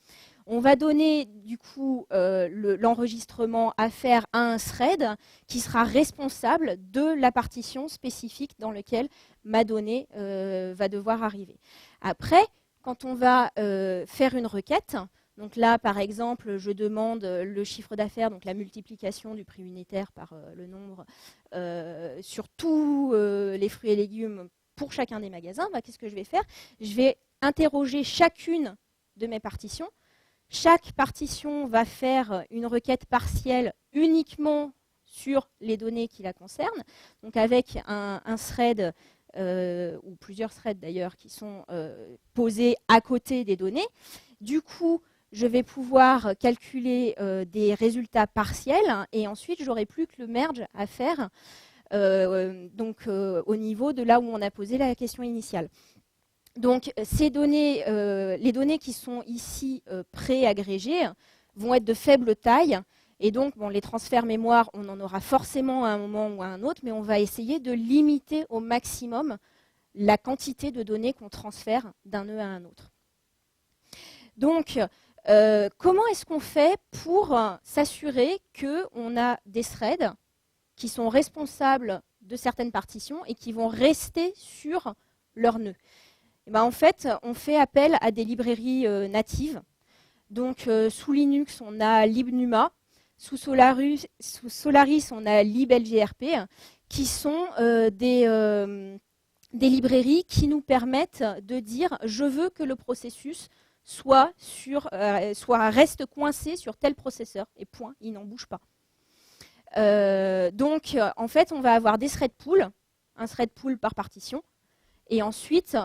On va donner du coup l'enregistrement à faire à un thread qui sera responsable de la partition spécifique dans laquelle ma donnée va devoir arriver. Après, quand on va faire une requête, donc là, par exemple, je demande le chiffre d'affaires, donc la multiplication du prix unitaire par le nombre sur tous les fruits et légumes pour chacun des magasins. Qu'est-ce que je vais faire? Je vais interroger chacune de mes partitions. Chaque partition va faire une requête partielle uniquement sur les données qui la concernent, donc avec un thread ou plusieurs threads d'ailleurs qui sont posés à côté des données. Du coup, je vais pouvoir calculer des résultats partiels et ensuite, j'aurai plus que le merge à faire au niveau de là où on a posé la question initiale. Donc, ces données, les données qui sont ici pré-agrégées vont être de faible taille. Et donc, les transferts mémoire, on en aura forcément à un moment ou à un autre, mais on va essayer de limiter au maximum la quantité de données qu'on transfère d'un nœud à un autre. Donc, comment est-ce qu'on fait pour s'assurer qu'on a des threads qui sont responsables de certaines partitions et qui vont rester sur leur nœud? En fait, on fait appel à des librairies natives. Donc, sous Linux, on a libnuma. Sous Solaris, on a liblgrp, qui sont des librairies qui nous permettent de dire « je veux que le processus soit reste coincé sur tel processeur, et point, il n'en bouge pas. Donc, en fait, on va avoir des thread pools, un thread pool par partition, et ensuite,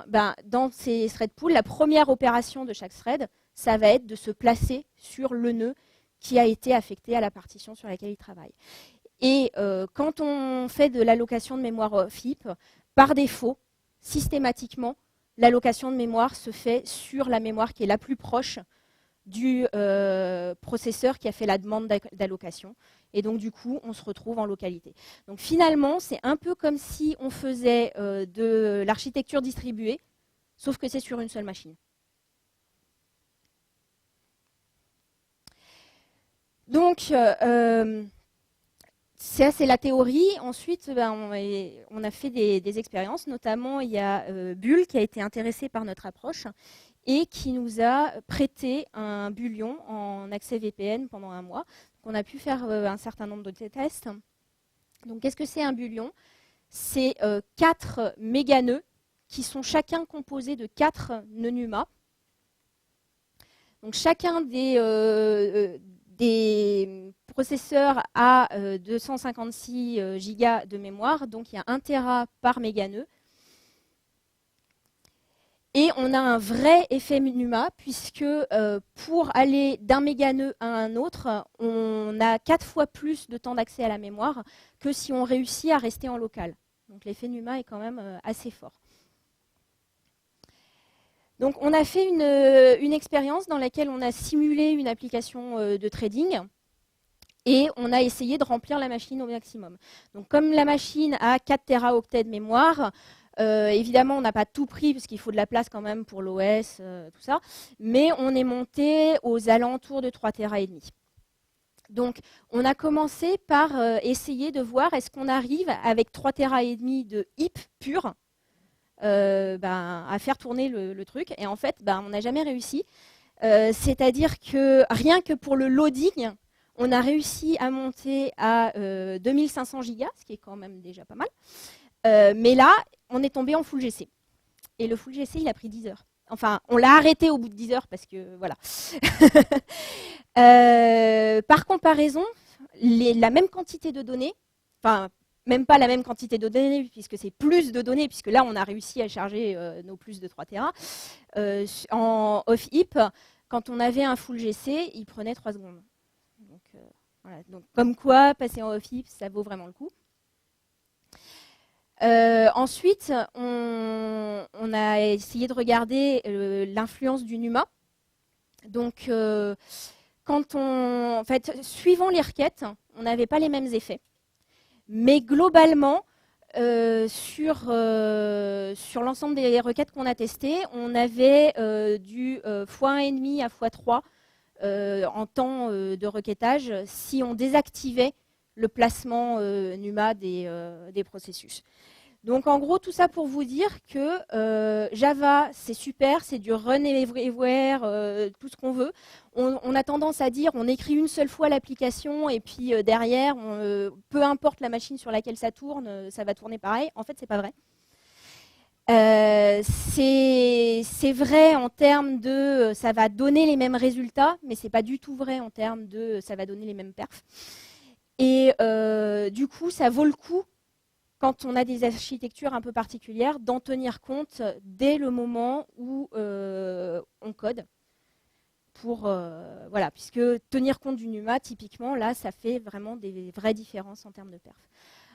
dans ces thread pools, la première opération de chaque thread, ça va être de se placer sur le nœud qui a été affecté à la partition sur laquelle il travaille. Et quand on fait de l'allocation de mémoire FIP, par défaut, systématiquement, l'allocation de mémoire se fait sur la mémoire qui est la plus proche du processeur qui a fait la demande d'allocation. Et donc, du coup, on se retrouve en localité. Donc, finalement, c'est un peu comme si on faisait de l'architecture distribuée, sauf que c'est sur une seule machine. Donc, ça, c'est la théorie. Ensuite, on a fait des expériences. Notamment, il y a Bull qui a été intéressé par notre approche et qui nous a prêté un bullion en accès VPN pendant 1 mois. Donc, on a pu faire un certain nombre de tests. Donc, qu'est-ce que c'est un bullion? C'est 4 méganœuds qui sont chacun composés de 4 nœuds NUMA. Donc, chacun des processeurs a 256 Go de mémoire, donc il y a 1 Tera par méganœud. Et on a un vrai effet NUMA, puisque pour aller d'un méganœud à un autre, on a 4 fois plus de temps d'accès à la mémoire que si on réussit à rester en local. Donc l'effet NUMA est quand même assez fort. Donc on a fait une expérience dans laquelle on a simulé une application de trading et on a essayé de remplir la machine au maximum. Donc comme la machine a 4 téraoctets de mémoire, évidemment on n'a pas tout pris parce qu'il faut de la place quand même pour l'OS, tout ça, mais on est monté aux alentours de 3 Tera et demi. Donc on a commencé par essayer de voir est-ce qu'on arrive avec 3 Tera et demi de HIP pur à faire tourner le truc. Et en fait, on n'a jamais réussi. C'est-à-dire que rien que pour le loading, on a réussi à monter à 2500 gigas, ce qui est quand même déjà pas mal. Mais là, on est tombé en full GC. Et le full GC, il a pris 10 heures. Enfin, on l'a arrêté au bout de 10 heures parce que, voilà. Par comparaison, la même quantité de données, enfin, même pas la même quantité de données, puisque c'est plus de données, puisque là, on a réussi à charger nos plus de 3 Tera. En off-HIP, quand on avait un full GC, il prenait 3 secondes. Donc, voilà. Donc, comme quoi, passer en off-HIP, ça vaut vraiment le coup. Ensuite, on a essayé de regarder l'influence du NUMA. Donc, en fait, suivant les requêtes, on n'avait pas les mêmes effets. Mais globalement, sur l'ensemble des requêtes qu'on a testées, on avait du x1,5 à x3 en temps de requêtage si on désactivait le placement NUMA des processus. Donc en gros, tout ça pour vous dire que Java, c'est super, c'est du run everywhere, tout ce qu'on veut. On a tendance à dire on écrit une seule fois l'application et puis derrière, peu importe la machine sur laquelle ça tourne, ça va tourner pareil. En fait, c'est pas vrai. C'est vrai en termes de ça va donner les mêmes résultats, mais c'est pas du tout vrai en termes de ça va donner les mêmes perfs. Et du coup, ça vaut le coup, quand on a des architectures un peu particulières, d'en tenir compte dès le moment où on code. Voilà, puisque tenir compte du NUMA, typiquement, là, ça fait vraiment des vraies différences en termes de perf.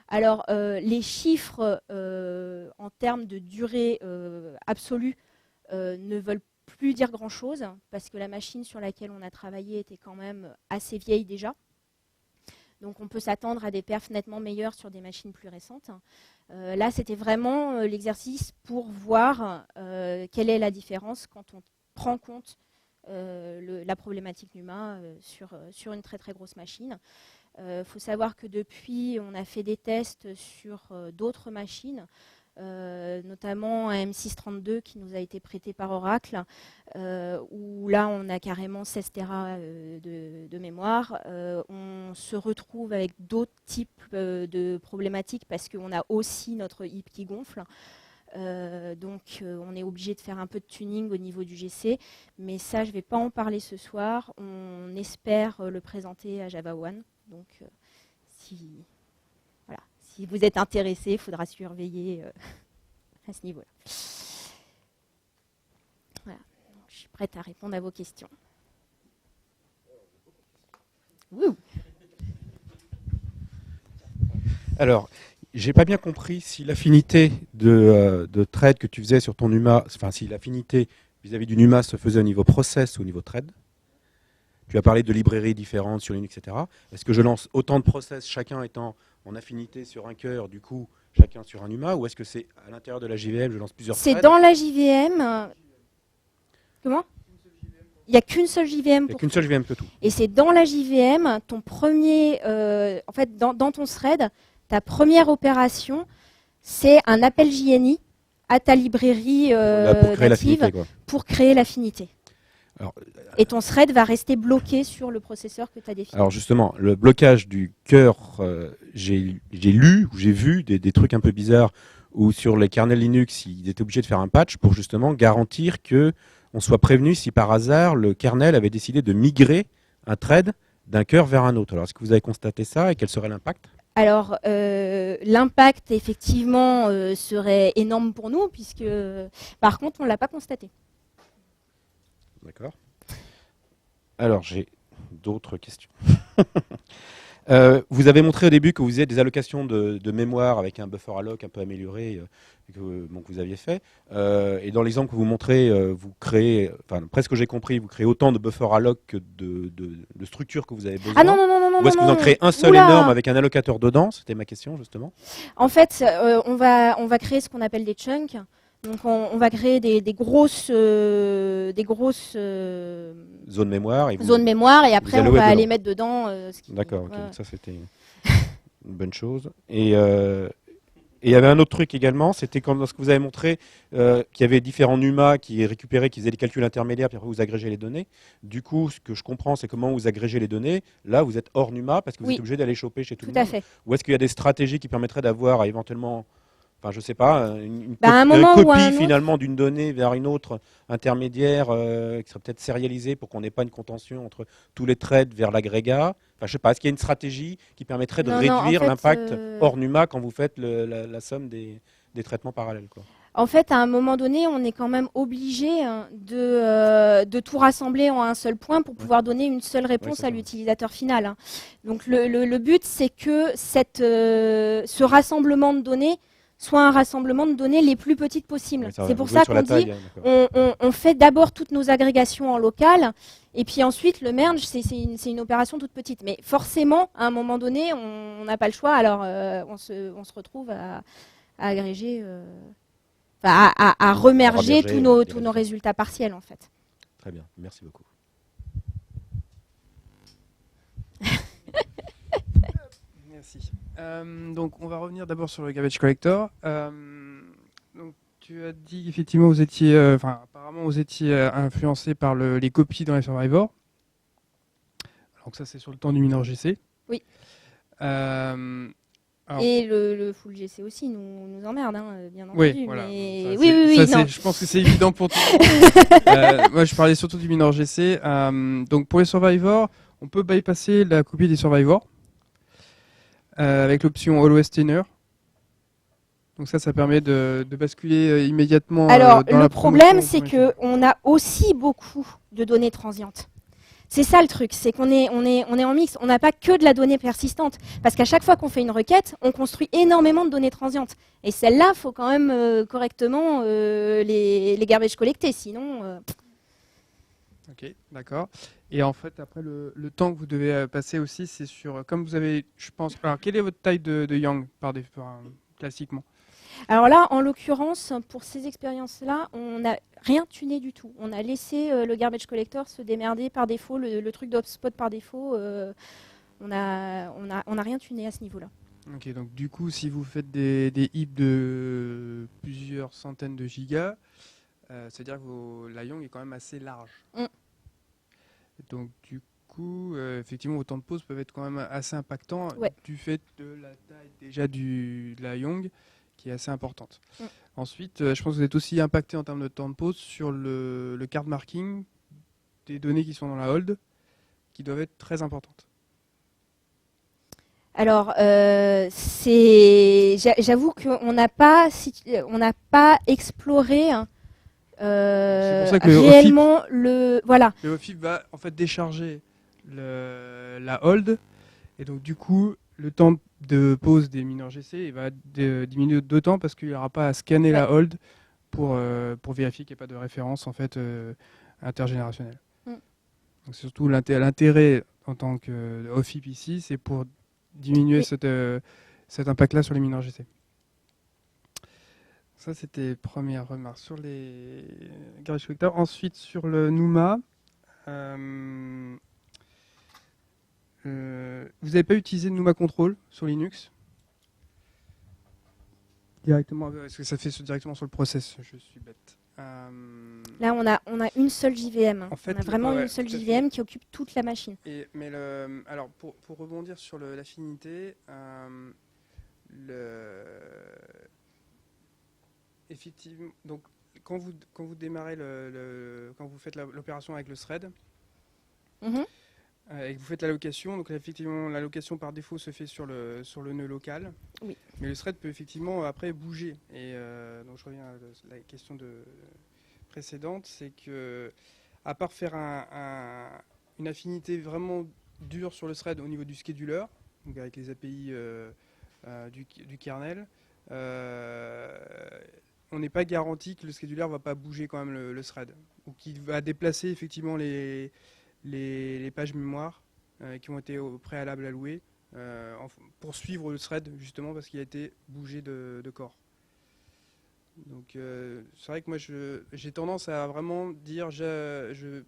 Alors, les chiffres en termes de durée absolue ne veulent plus dire grand-chose, parce que la machine sur laquelle on a travaillé était quand même assez vieille déjà. Donc on peut s'attendre à des perfs nettement meilleurs sur des machines plus récentes. Là, c'était vraiment l'exercice pour voir quelle est la différence quand on prend compte la problématique NUMA sur une très très grosse machine. Faut savoir que depuis, on a fait des tests sur d'autres machines, notamment un M632 qui nous a été prêté par Oracle, où là on a carrément 16 Tera de mémoire. On se retrouve avec d'autres types de problématiques parce qu'on a aussi notre HIP qui gonfle. Donc on est obligé de faire un peu de tuning au niveau du GC, mais ça je ne vais pas en parler ce soir. On espère le présenter à Java One. Donc si vous êtes intéressé, il faudra surveiller à ce niveau-là. Voilà. Donc, je suis prête à répondre à vos questions. Wouh. Alors, j'ai pas bien compris si l'affinité de trade que tu faisais sur ton NUMA, enfin si l'affinité vis-à-vis du NUMA se faisait au niveau process ou au niveau trade. Tu as parlé de librairies différentes sur Linux, etc. Est-ce que je lance autant de process, chacun étant en affinité sur un cœur, du coup, chacun sur un NUMA, ou est-ce que c'est à l'intérieur de la JVM, je lance plusieurs C'est threads? dans la JVM. Comment? Il n'y a qu'une seule JVM. Il n'y a qu'une seule JVM que tout. Et c'est dans la JVM, ton premier, en fait, dans ton thread, ta première opération, c'est un appel JNI à ta librairie Là, pour créer native l'affinité, quoi. pour créer l'affinité. Alors, Et ton thread va rester bloqué sur le processeur que tu as défini. Alors justement, le blocage du cœur, j'ai lu ou j'ai vu des trucs un peu bizarres où sur les kernels Linux, ils étaient obligés de faire un patch pour justement garantir que on soit prévenu si par hasard le kernel avait décidé de migrer un thread d'un cœur vers un autre. Alors est-ce que vous avez constaté ça et quel serait l'impact? Alors, l'impact, effectivement, serait énorme pour nous, puisque, par contre, on ne l'a pas constaté. D'accord. Alors, j'ai d'autres questions. Vous avez montré au début que vous faisiez des allocations de mémoire avec un buffer alloc un peu amélioré que vous aviez fait. Et dans l'exemple que vous montrez, vous créez, enfin, presque j'ai compris, vous créez autant de buffer alloc que de structures que vous avez besoin. Ah non, non, non, non, Ou est-ce que vous en créez un seul Oula. énorme avec un allocateur dedans? C'était ma question, justement. En fait, on va créer ce qu'on appelle des chunks. Donc, on va créer des grosses Zone mémoire. Et zones mémoire, et après, on allouez va dedans. aller mettre dedans. D'accord, ok, ouais. donc ça c'était une bonne chose. Et il y avait un autre truc également, c'était comme dans ce que vous avez montré, qu'il y avait différents NUMA qui récupéraient, qui faisaient des calculs intermédiaires, puis après vous agrégez les données. Du coup, ce que je comprends, c'est comment vous agrégez les données. Là, vous êtes hors NUMA parce que vous Oui. êtes obligé d'aller choper chez tout Tout le à monde. fait. Ou est-ce qu'il y a des stratégies qui permettraient d'avoir éventuellement, enfin je sais pas, une À un moment ou à un copie autre. finalement d'une donnée vers une autre intermédiaire qui serait peut-être sérialisée pour qu'on n'ait pas une contention entre tous les threads vers l'agrégat. Enfin, je sais pas, est-ce qu'il y a une stratégie qui permettrait de Non, en réduire fait, l'impact hors NUMA quand vous faites la somme des traitements parallèles, quoi. En fait, à un moment donné, on est quand même obligé de tout rassembler en un seul point pour pouvoir donner une seule réponse c'est à ça. l'utilisateur final, hein. Donc le but, c'est que ce rassemblement de données soit un rassemblement de données les plus petites possibles. Ouais, C'est pour vous jouez ça sur la qu'on dit taille, hein, d'accord. on fait d'abord toutes nos agrégations en local, et puis ensuite le merge, c'est une opération toute petite. Mais forcément, à un moment donné, on n'a pas le choix, alors on se retrouve à agréger, à remerger remerger les tous nos résultats partiels en fait. Très bien, merci beaucoup. Merci. Donc, on va revenir d'abord sur le garbage collector. Donc, tu as dit qu'effectivement, vous étiez, apparemment, vous étiez influencé par les copies dans les Survivor. Donc, ça, c'est sur le temps du mineur GC. Oui. Alors, Et le full GC aussi nous emmerde, hein, bien entendu. oui, voilà. Mais... Ça, oui, non. je pense que c'est évident pour tout le monde. Moi, je parlais surtout du mineur GC. Donc, pour les Survivor, on peut bypasser la copie des Survivor avec l'option Always Tenor. Donc ça permet de basculer immédiatement. Alors, dans le la problème, promotion, c'est qu'on a aussi beaucoup de données transientes. C'est ça le truc, c'est qu'on est en mix. On n'a pas que de la donnée persistante. Parce qu'à chaque fois qu'on fait une requête, on construit énormément de données transientes. Et celles-là, il faut quand même correctement les garbage collecter. Sinon... Ok, d'accord. Et en fait, après, le temps que vous devez passer aussi, c'est sur... Comme vous avez, je pense... Alors, quelle est votre taille de Yang classiquement? Alors là, en l'occurrence, pour ces expériences-là, on n'a rien tuné du tout. On a laissé le garbage collector se démerder par défaut, le truc d'hotspot par défaut. On a rien tuné à ce niveau-là. Ok, donc du coup, si vous faites des heaps de plusieurs centaines de gigas, c'est-à-dire que la Yang est quand même assez large. Mm. Donc du coup, effectivement, vos temps de pause peuvent être quand même assez impactants Ouais. du fait de la taille déjà de la Yang, qui est assez importante. Mm. Ensuite, je pense que vous êtes aussi impacté en termes de temps de pause sur le card marking des données qui sont dans la hold, qui doivent être très importantes. Alors, j'avoue qu'on n'a pas exploré C'est pour ça que le réellement le. Voilà. Le OFIP va en fait décharger la hold, et donc du coup, le temps de pause des mineurs GC il va diminuer d'autant parce qu'il n'y aura pas à scanner la hold pour vérifier qu'il n'y a pas de référence en fait intergénérationnelle. Mm. Donc surtout l'intérêt en tant que OFIP ici, c'est pour diminuer cet impact-là sur les mineurs GC. Ça, c'était première remarque sur les garbage collectors. Ensuite, sur le NUMA, vous n'avez pas utilisé de NUMA Control sur Linux directement, parce que ça fait directement sur le process. Je suis bête. Là, on a une seule JVM. En fait, on a vraiment une seule tout à JVM qui occupe toute la machine. Alors, pour rebondir sur l'affinité, effectivement, donc quand vous démarrez quand vous faites l'opération avec le thread et que vous faites l'allocation, donc effectivement l'allocation par défaut se fait sur le nœud local. Oui. Mais le thread peut effectivement après bouger. Et donc je reviens à la question précédente, c'est que à part faire une affinité vraiment dure sur le thread au niveau du scheduler, donc avec les API du kernel, on n'est pas garanti que le scheduler ne va pas bouger quand même le thread, ou qu'il va déplacer effectivement les pages mémoire qui ont été au préalable allouées pour suivre le thread justement parce qu'il a été bougé de corps. Donc c'est vrai que moi j'ai tendance à vraiment dire je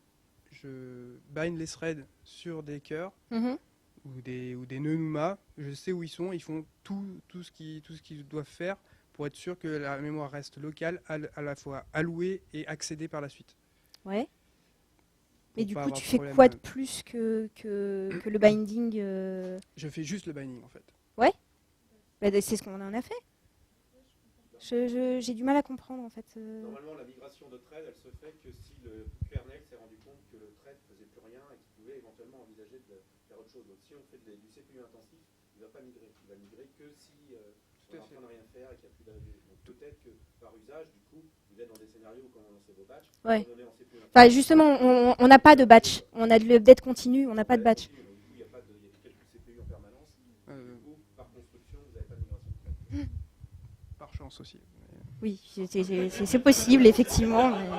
bind les threads sur des cœurs ou des nœuds NUMA, je sais où ils sont, ils font tout ce qu'ils doivent faire pour être sûr que la mémoire reste locale, à la fois allouée et accédée par la suite. Ouais. Mais du coup, tu fais problème. quoi de plus que le binding Je fais juste le binding en fait. Ouais. Bah, c'est ce qu'on en a fait. J'ai du mal à comprendre en fait. Normalement, la migration de thread, elle se fait que si le kernel s'est rendu compte que le thread faisait plus rien et qu'il pouvait éventuellement envisager de faire autre chose. Donc si on fait du CPU intensif, il ne va pas migrer. Il va migrer que si on est en train de rien faire et qu'il n'y a plus d'AV. Donc peut-être que par usage, du coup, vous êtes dans des scénarios où quand on lance vos batchs, Ouais. on est en CPU intensif. Enfin, justement, on n'a pas de batch. On a de l'update continu, on n'a pas de batch. Il y a des calculs CPU en permanence. Du coup, par construction, vous n'avez pas de migration de thread. Par chance aussi. Oui, c'est possible, effectivement. Mais...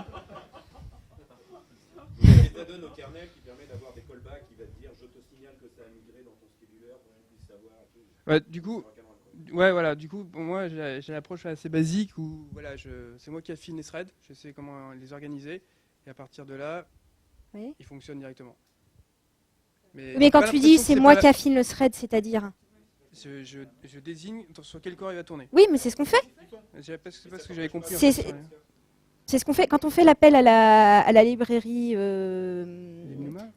Il y a des add-ons au kernel qui permet d'avoir des callbacks qui va te dire je te signale que ça a migré dans ton scheduler pour que tu puisses savoir. Ouais, du coup, voilà, du coup, pour moi, j'ai l'approche assez basique où voilà, c'est moi qui affine les threads, je sais comment les organiser, et à partir de là, Oui. ils fonctionnent directement. Mais quand tu dis c'est moi qui affine le thread, c'est-à-dire je désigne sur quel corps il va tourner. Oui, mais c'est ce qu'on fait. C'est pas ce que j'avais compris. C'est ce qu'on fait quand on fait l'appel à la librairie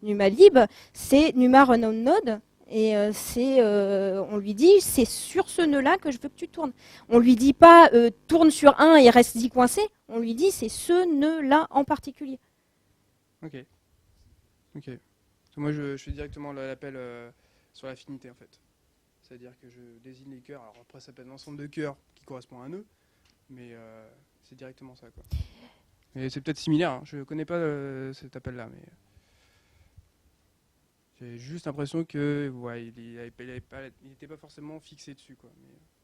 NumaLib, c'est NUMA run on node. Et on lui dit, c'est sur ce nœud-là que je veux que tu tournes. On lui dit pas, tourne sur un et reste y coincé. On lui dit, c'est ce nœud-là en particulier. Ok. Moi, je fais directement l'appel sur l'affinité, en fait. C'est-à-dire que je désigne les cœurs. Alors après, ça peut être l'ensemble de cœurs qui correspond à un nœud, mais c'est directement ça, quoi. Et c'est peut-être similaire. Hein. Je connais pas cet appel-là, mais... J'ai juste l'impression que il n'était pas forcément fixé dessus, quoi.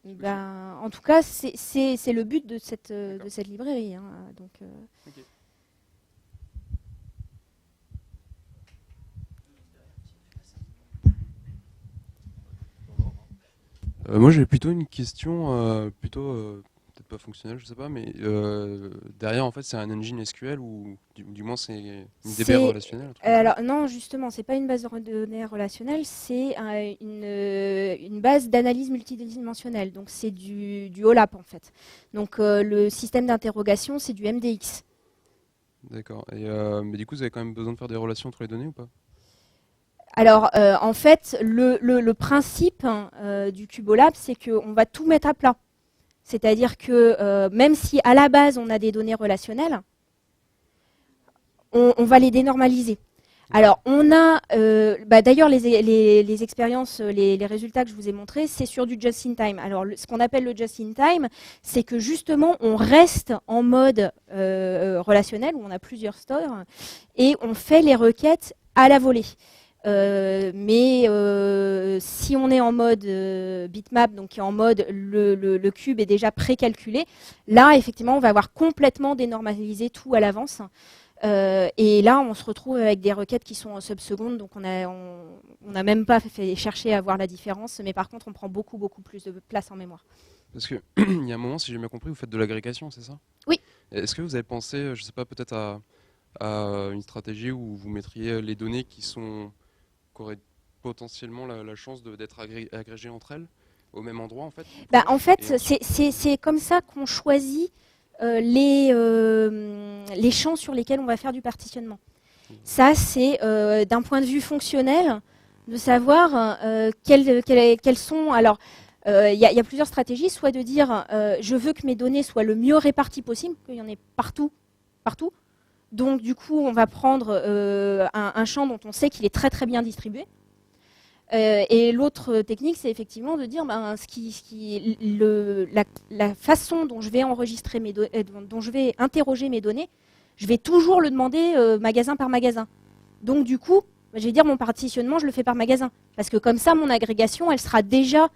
Mais, en tout cas, c'est le but de cette librairie. Hein, donc, Okay. Moi j'ai plutôt une question, peut-être pas fonctionnelle, je sais pas, mais derrière en fait c'est un engine SQL ou du moins c'est une DB relationnelle. Alors non, justement, c'est pas une base de données relationnelle, c'est une base d'analyse multidimensionnelle. Donc c'est du OLAP en fait. Donc le système d'interrogation, c'est du MDX. D'accord. Mais du coup, vous avez quand même besoin de faire des relations entre les données ou pas? Alors, en fait, le principe du CubeOLAP, c'est qu'on va tout mettre à plat. C'est-à-dire que même si à la base on a des données relationnelles, on va les dénormaliser. Alors, on a, d'ailleurs, les expériences, les résultats que je vous ai montrés, c'est sur du just-in-time. Alors, ce qu'on appelle le just-in-time, c'est que justement, on reste en mode relationnel, où on a plusieurs stores, et on fait les requêtes à la volée. Mais si on est en mode bitmap, donc qui est en mode le cube est déjà précalculé, là, effectivement, on va avoir complètement dénormalisé tout à l'avance. Et là, on se retrouve avec des requêtes qui sont en subseconde, donc on n'a même pas fait chercher à voir la différence, mais par contre, on prend beaucoup plus de place en mémoire. Parce que il y a un moment, si j'ai bien compris, vous faites de l'agrégation, c'est ça? Oui. Est-ce que vous avez pensé, je sais pas, peut-être à une stratégie où vous mettriez les données qui auraient potentiellement la chance d'être agrégées entre elles au même endroit, en fait? En fait, c'est comme ça qu'on choisit les champs sur lesquels on va faire du partitionnement. Ça, c'est d'un point de vue fonctionnel, de savoir quelles sont... Alors, il y a plusieurs stratégies, soit de dire je veux que mes données soient le mieux réparties possible, qu'il y en ait partout. Donc, du coup, on va prendre un champ dont on sait qu'il est très bien distribué. Et l'autre technique, c'est effectivement de dire la façon dont je vais enregistrer dont je vais interroger mes données, je vais toujours le demander magasin par magasin. Donc du coup, je vais dire mon partitionnement, je le fais par magasin, parce que comme ça, mon agrégation, elle sera déjà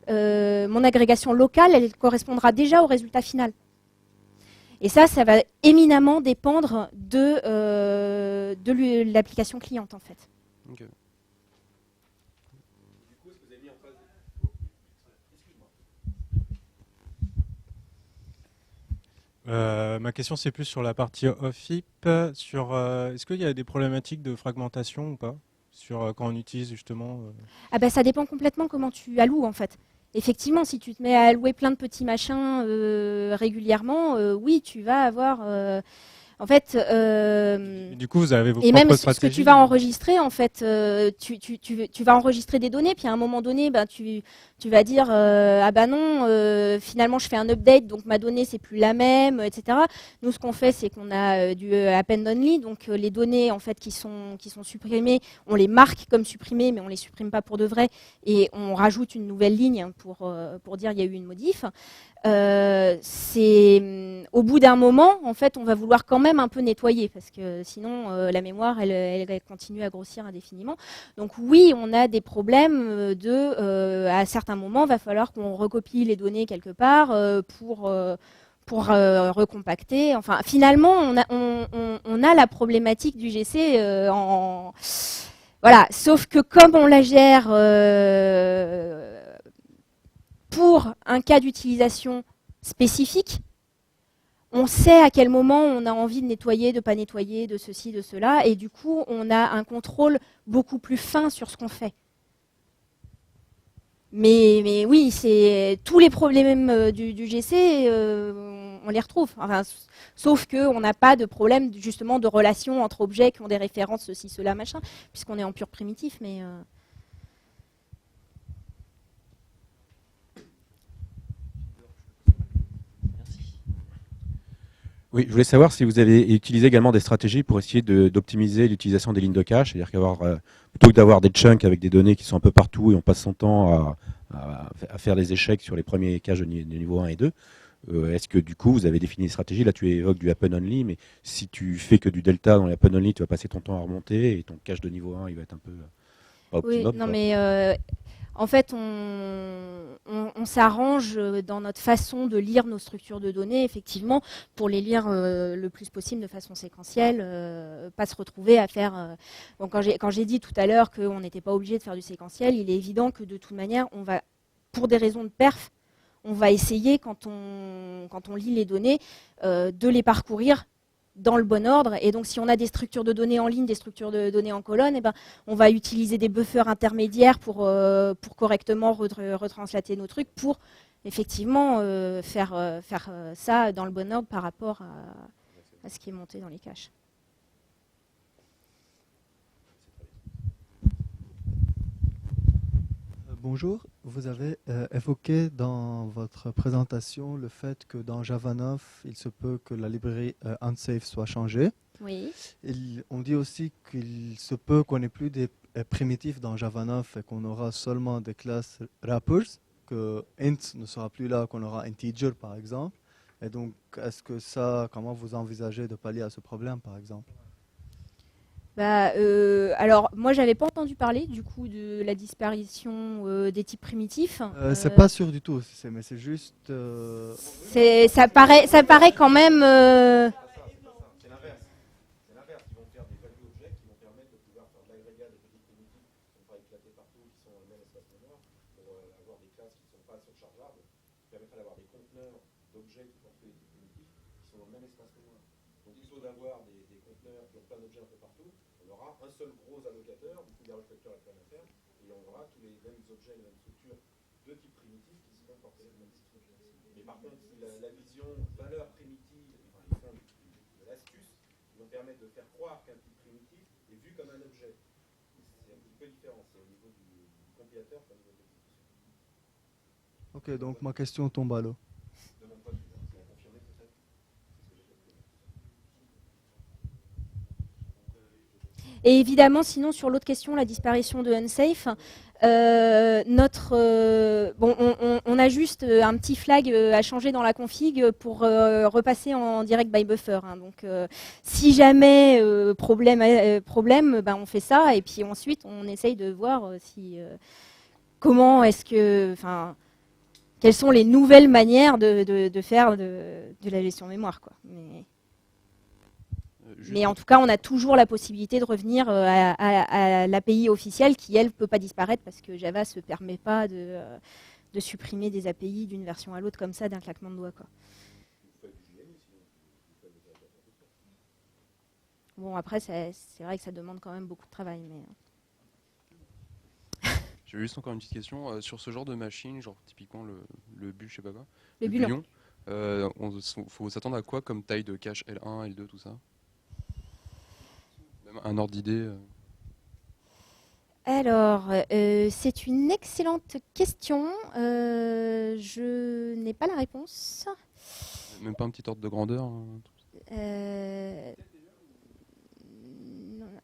mon agrégation locale, elle correspondra déjà au résultat final. Et ça va éminemment dépendre de l'application cliente en fait. Okay. Ma question c'est plus sur la partie OFIP, est-ce qu'il y a des problématiques de fragmentation ou pas quand on utilise justement ça dépend complètement comment tu alloues en fait. Effectivement, si tu te mets à allouer plein de petits machins régulièrement, oui, tu vas avoir... En fait, du coup, vous avez vos et propres même stratégies. Ce que tu vas enregistrer, en fait, tu vas enregistrer des données, puis à un moment donné, tu vas dire non, finalement je fais un update, donc ma donnée c'est plus la même, etc. Nous, ce qu'on fait, c'est qu'on a du append only, donc les données en fait qui sont supprimées, on les marque comme supprimées, mais on les supprime pas pour de vrai, et on rajoute une nouvelle ligne pour dire il y a eu une modif. Au bout d'un moment, en fait, on va vouloir quand même un peu nettoyer parce que sinon, la mémoire, elle continue à grossir indéfiniment. Donc oui, on a des problèmes à certains moments, il va falloir qu'on recopie les données quelque part pour recompacter. Enfin, finalement, on a la problématique du GC voilà. Sauf que comme on la gère pour un cas d'utilisation spécifique, on sait à quel moment on a envie de nettoyer, de ne pas nettoyer, de ceci, de cela, et du coup, on a un contrôle beaucoup plus fin sur ce qu'on fait. Mais oui, tous les problèmes du GC, on les retrouve. Enfin, sauf qu'on n'a pas de problème justement de relation entre objets qui ont des références, ceci, cela, machin, puisqu'on est en pur primitif, mais... Oui, je voulais savoir si vous avez utilisé également des stratégies pour essayer d'optimiser l'utilisation des lignes de cache, c'est-à-dire plutôt que d'avoir des chunks avec des données qui sont un peu partout et on passe son temps à faire des échecs sur les premiers caches de niveau 1 et 2, est-ce que du coup vous avez défini une stratégie? Là tu évoques du happen only, mais si tu fais que du delta dans les happen only, tu vas passer ton temps à remonter et ton cache de niveau 1 il va être un peu pas optimum. Oui, non mais en fait on s'arrange dans notre façon de lire nos structures de données, effectivement, pour les lire le plus possible de façon séquentielle, pas se retrouver à faire... Bon, quand j'ai dit tout à l'heure qu'on n'était pas obligé de faire du séquentiel, il est évident que de toute manière, on va, pour des raisons de perf, on va essayer, quand on lit les données, de les parcourir dans le bon ordre. Et donc, si on a des structures de données en ligne, des structures de données en colonne, on va utiliser des buffers intermédiaires pour correctement retranslater nos trucs, pour effectivement faire ça dans le bon ordre par rapport à ce qui est monté dans les caches. Bonjour, vous avez évoqué dans votre présentation le fait que dans Java 9, il se peut que la librairie unsafe soit changée. Oui. On dit aussi qu'il se peut qu'on n'ait plus des primitifs dans Java 9 et qu'on aura seulement des classes wrappers, que int ne sera plus là, qu'on aura integer par exemple. Et donc, comment vous envisagez de pallier à ce problème par exemple? Alors, moi, j'avais pas entendu parler du coup de la disparition des types primitifs. C'est pas sûr du tout, mais c'est juste. Ça paraît quand même. C'est l'inverse. C'est l'inverse. Ils vont faire des value objects qui vont permettre de pouvoir faire de l'agrégat de petits primitifs qui ne sont pas éclatés partout, qui sont dans le même espace mémoire, pour avoir des classes qui ne sont pas surchargeables, qui permettraient d'avoir des conteneurs d'objets qui portent des petits primitifs qui sont dans le même espace mémoire. Donc plutôt d'avoir des conteneurs qui ont plein d'objets un peu partout, on aura un seul gros allocateur, du coup des réflecteurs et plein d'affaires, et on aura tous les mêmes objets, les mêmes structures de type primitif qui seront portés dans le même système. Mais par contre, si la vision valeur primitive, enfin, ils font de l'astuce, qui vont permettre de faire croire qu'un type primitif est vu comme un objet. C'est un petit peu différent, c'est au niveau du compilateur, pas au niveau de l'exécution. Ok, donc ma question tombe à l'eau. De mon point de vue, si on confirme peut-être, c'est ce que j'ai fait. Et évidemment, sinon, sur l'autre question, la disparition de Unsafe, on a juste un petit flag à changer dans la config pour repasser en direct by buffer. Hein. Donc, si jamais problème, on fait ça et puis ensuite on essaye de voir comment est-ce que, quelles sont les nouvelles manières de faire de la gestion mémoire, quoi. Mais en tout cas, on a toujours la possibilité de revenir à l'API officielle qui, elle, ne peut pas disparaître parce que Java ne se permet pas de supprimer des API d'une version à l'autre comme ça d'un claquement de doigts, quoi. Bon, après, c'est vrai que ça demande quand même beaucoup de travail. Mais... J'ai juste encore une petite question. Sur ce genre de machine, genre typiquement le bulle, je sais pas quoi, le bullon, faut s'attendre à quoi comme taille de cache L1, L2, tout ça? Un ordre d'idée Alors, c'est une excellente question. Je n'ai pas la réponse. Même pas un petit ordre de grandeur Non,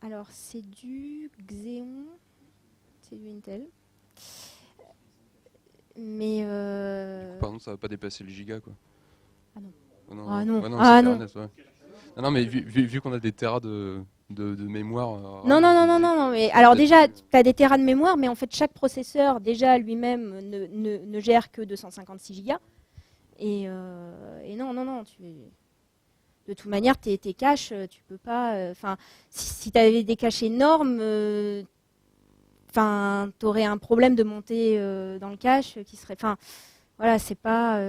alors, c'est du Xeon, c'est du Intel. Mais... Pardon, ça va pas dépasser le giga, quoi. Ah non. Oh non. Ah non. Ouais, Ah non. Internet, ouais. Non, mais vu qu'on a des terras de mémoire... Non, mais alors déjà, tu as des terras de mémoire, mais en fait, chaque processeur, déjà, lui-même, ne gère que 256 Go. Et non, de toute manière, tes caches, tu peux pas... si tu avais des caches énormes, tu aurais un problème de monter dans le cache qui serait... voilà, c'est pas...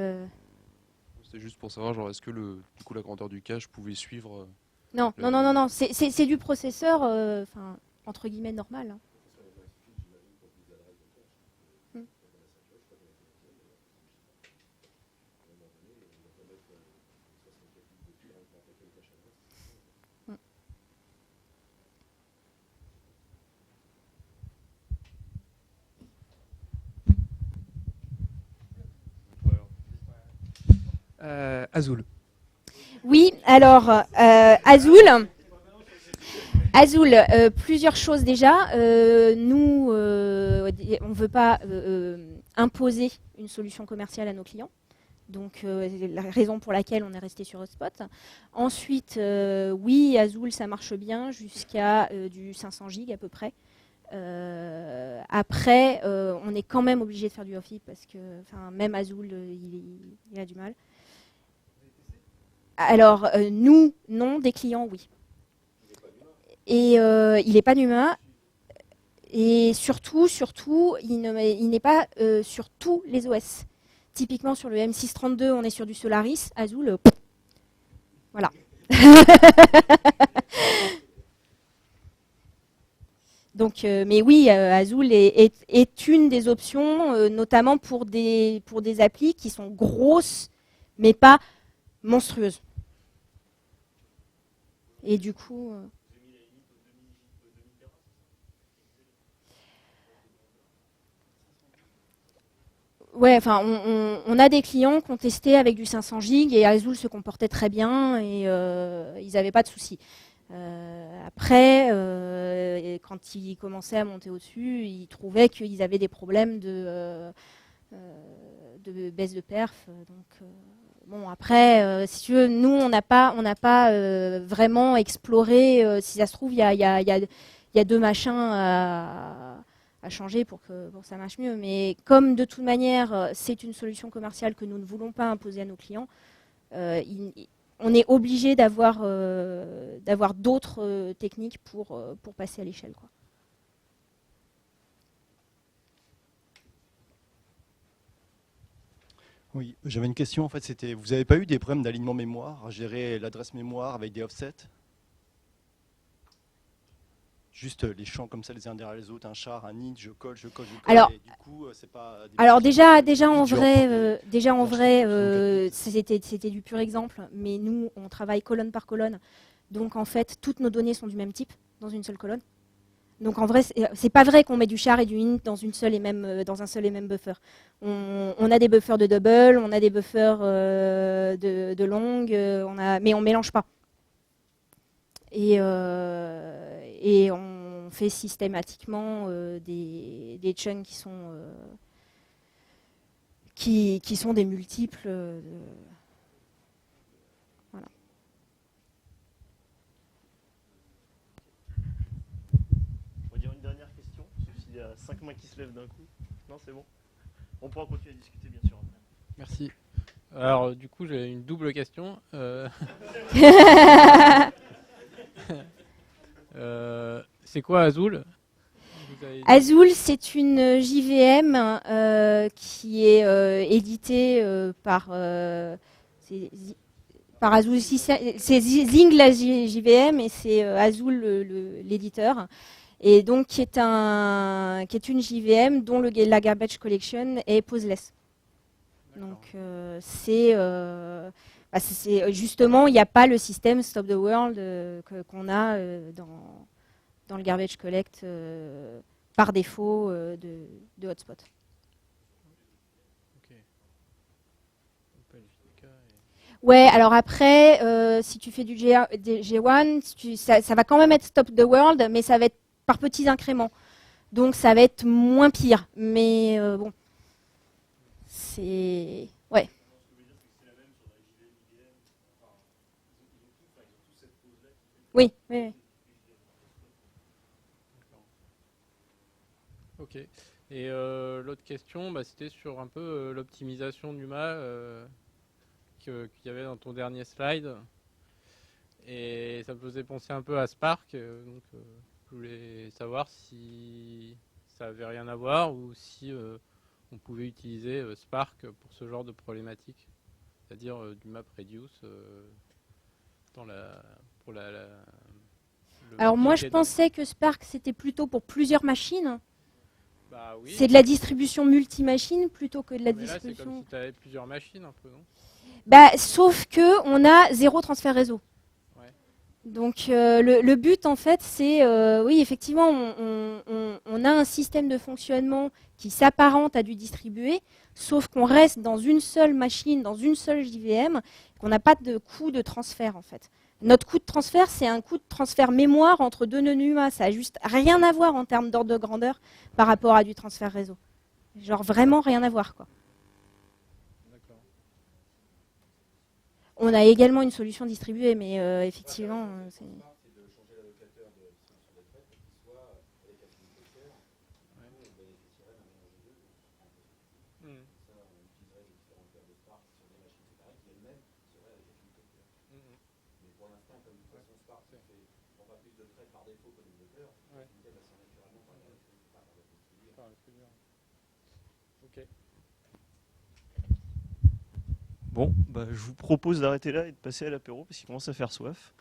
C'est juste pour savoir, genre, est-ce que du coup, la grandeur du cache pouvait suivre... Non, c'est du processeur, entre guillemets, normal. Hein. Azul. Oui, alors, Azul, plusieurs choses déjà. Nous, on ne veut pas imposer une solution commerciale à nos clients. Donc, la raison pour laquelle on est resté sur Hotspot. Ensuite, oui, Azul, ça marche bien jusqu'à du 500 G à peu près. Après, on est quand même obligé de faire du off-heap parce que même Azul, il a du mal. Alors, nous, non, des clients, oui. Et il n'est pas d'humain. Et surtout, il n'est pas sur tous les OS. Typiquement, sur le M632, on est sur du Solaris. Azul, voilà. Donc, mais oui, Azul est une des options, notamment pour des applis qui sont grosses, mais pas monstrueuses. Et du coup... Ouais, enfin, on a des clients qui ont testé avec du 500 gigs et Azul se comportait très bien et ils n'avaient pas de soucis. Après, quand ils commençaient à monter au-dessus, ils trouvaient qu'ils avaient des problèmes de baisse de perf. Donc, bon, après, si tu veux, nous, on n'a pas vraiment exploré. Si ça se trouve, il y a deux machins à changer pour que ça marche mieux. Mais comme de toute manière, c'est une solution commerciale que nous ne voulons pas imposer à nos clients, on est obligé d'avoir d'autres techniques pour passer à l'échelle, quoi. Oui, j'avais une question. En fait, c'était, vous n'avez pas eu des problèmes d'alignement mémoire, à gérer l'adresse mémoire avec des offsets? Juste les champs comme ça, les uns derrière les autres, un char, un int, je colle, alors, et du coup, c'est pas... Alors déjà en vrai, c'était du pur exemple, mais nous, on travaille colonne par colonne. Donc en fait, toutes nos données sont du même type, dans une seule colonne. Donc en vrai, c'est pas vrai qu'on met du char et du int dans un seul et même buffer. On a des buffers de double, on a des buffers de long, mais on mélange pas. Et on fait systématiquement des chunks qui sont des multiples. Voilà. On va dire une dernière question, sauf s'il y a 5 mains qui se lèvent d'un coup. Non, c'est bon. On pourra continuer à discuter, bien sûr. Merci. Alors, du coup, j'ai une double question. C'est quoi Azul? Azul, c'est une JVM qui est éditée par Azul. C'est Zing la JVM et c'est Azul l'éditeur. Et donc qui est une JVM dont la garbage collection est poseless. Donc c'est justement, il n'y a pas le système Stop the World qu'on a dans le garbage collect par défaut de hotspot. Ouais, alors après, si tu fais du G1, ça va quand même être Stop the World, mais ça va être par petits incréments. Donc ça va être moins pire. Mais bon, c'est... Ouais. Oui, oui, oui. Ok. Et l'autre question, c'était sur un peu l'optimisation NUMA qu'il y avait dans ton dernier slide. Et ça me faisait penser un peu à Spark. Donc, je voulais savoir si ça avait rien à voir ou si on pouvait utiliser Spark pour ce genre de problématique. C'est-à-dire du map reduce Alors moi, je pensais que Spark, c'était plutôt pour plusieurs machines. Bah, oui. C'est de la distribution multi-machine plutôt que de la distribution... Là, c'est comme si tu avais plusieurs machines un peu, non? Sauf qu'on a 0 transfert réseau. Ouais. Donc le but, en fait, c'est... oui, effectivement, on a un système de fonctionnement qui s'apparente à du distribué, sauf qu'on reste dans une seule machine, dans une seule JVM, qu'on n'a pas de coût de transfert, en fait. Notre coût de transfert, c'est un coût de transfert mémoire entre deux nœuds NUMA. Ça n'a juste rien à voir en termes d'ordre de grandeur par rapport à du transfert réseau. Genre vraiment rien à voir, quoi. On a également une solution distribuée, mais effectivement... c'est... Bon, je vous propose d'arrêter là et de passer à l'apéro parce qu'il commence à faire soif.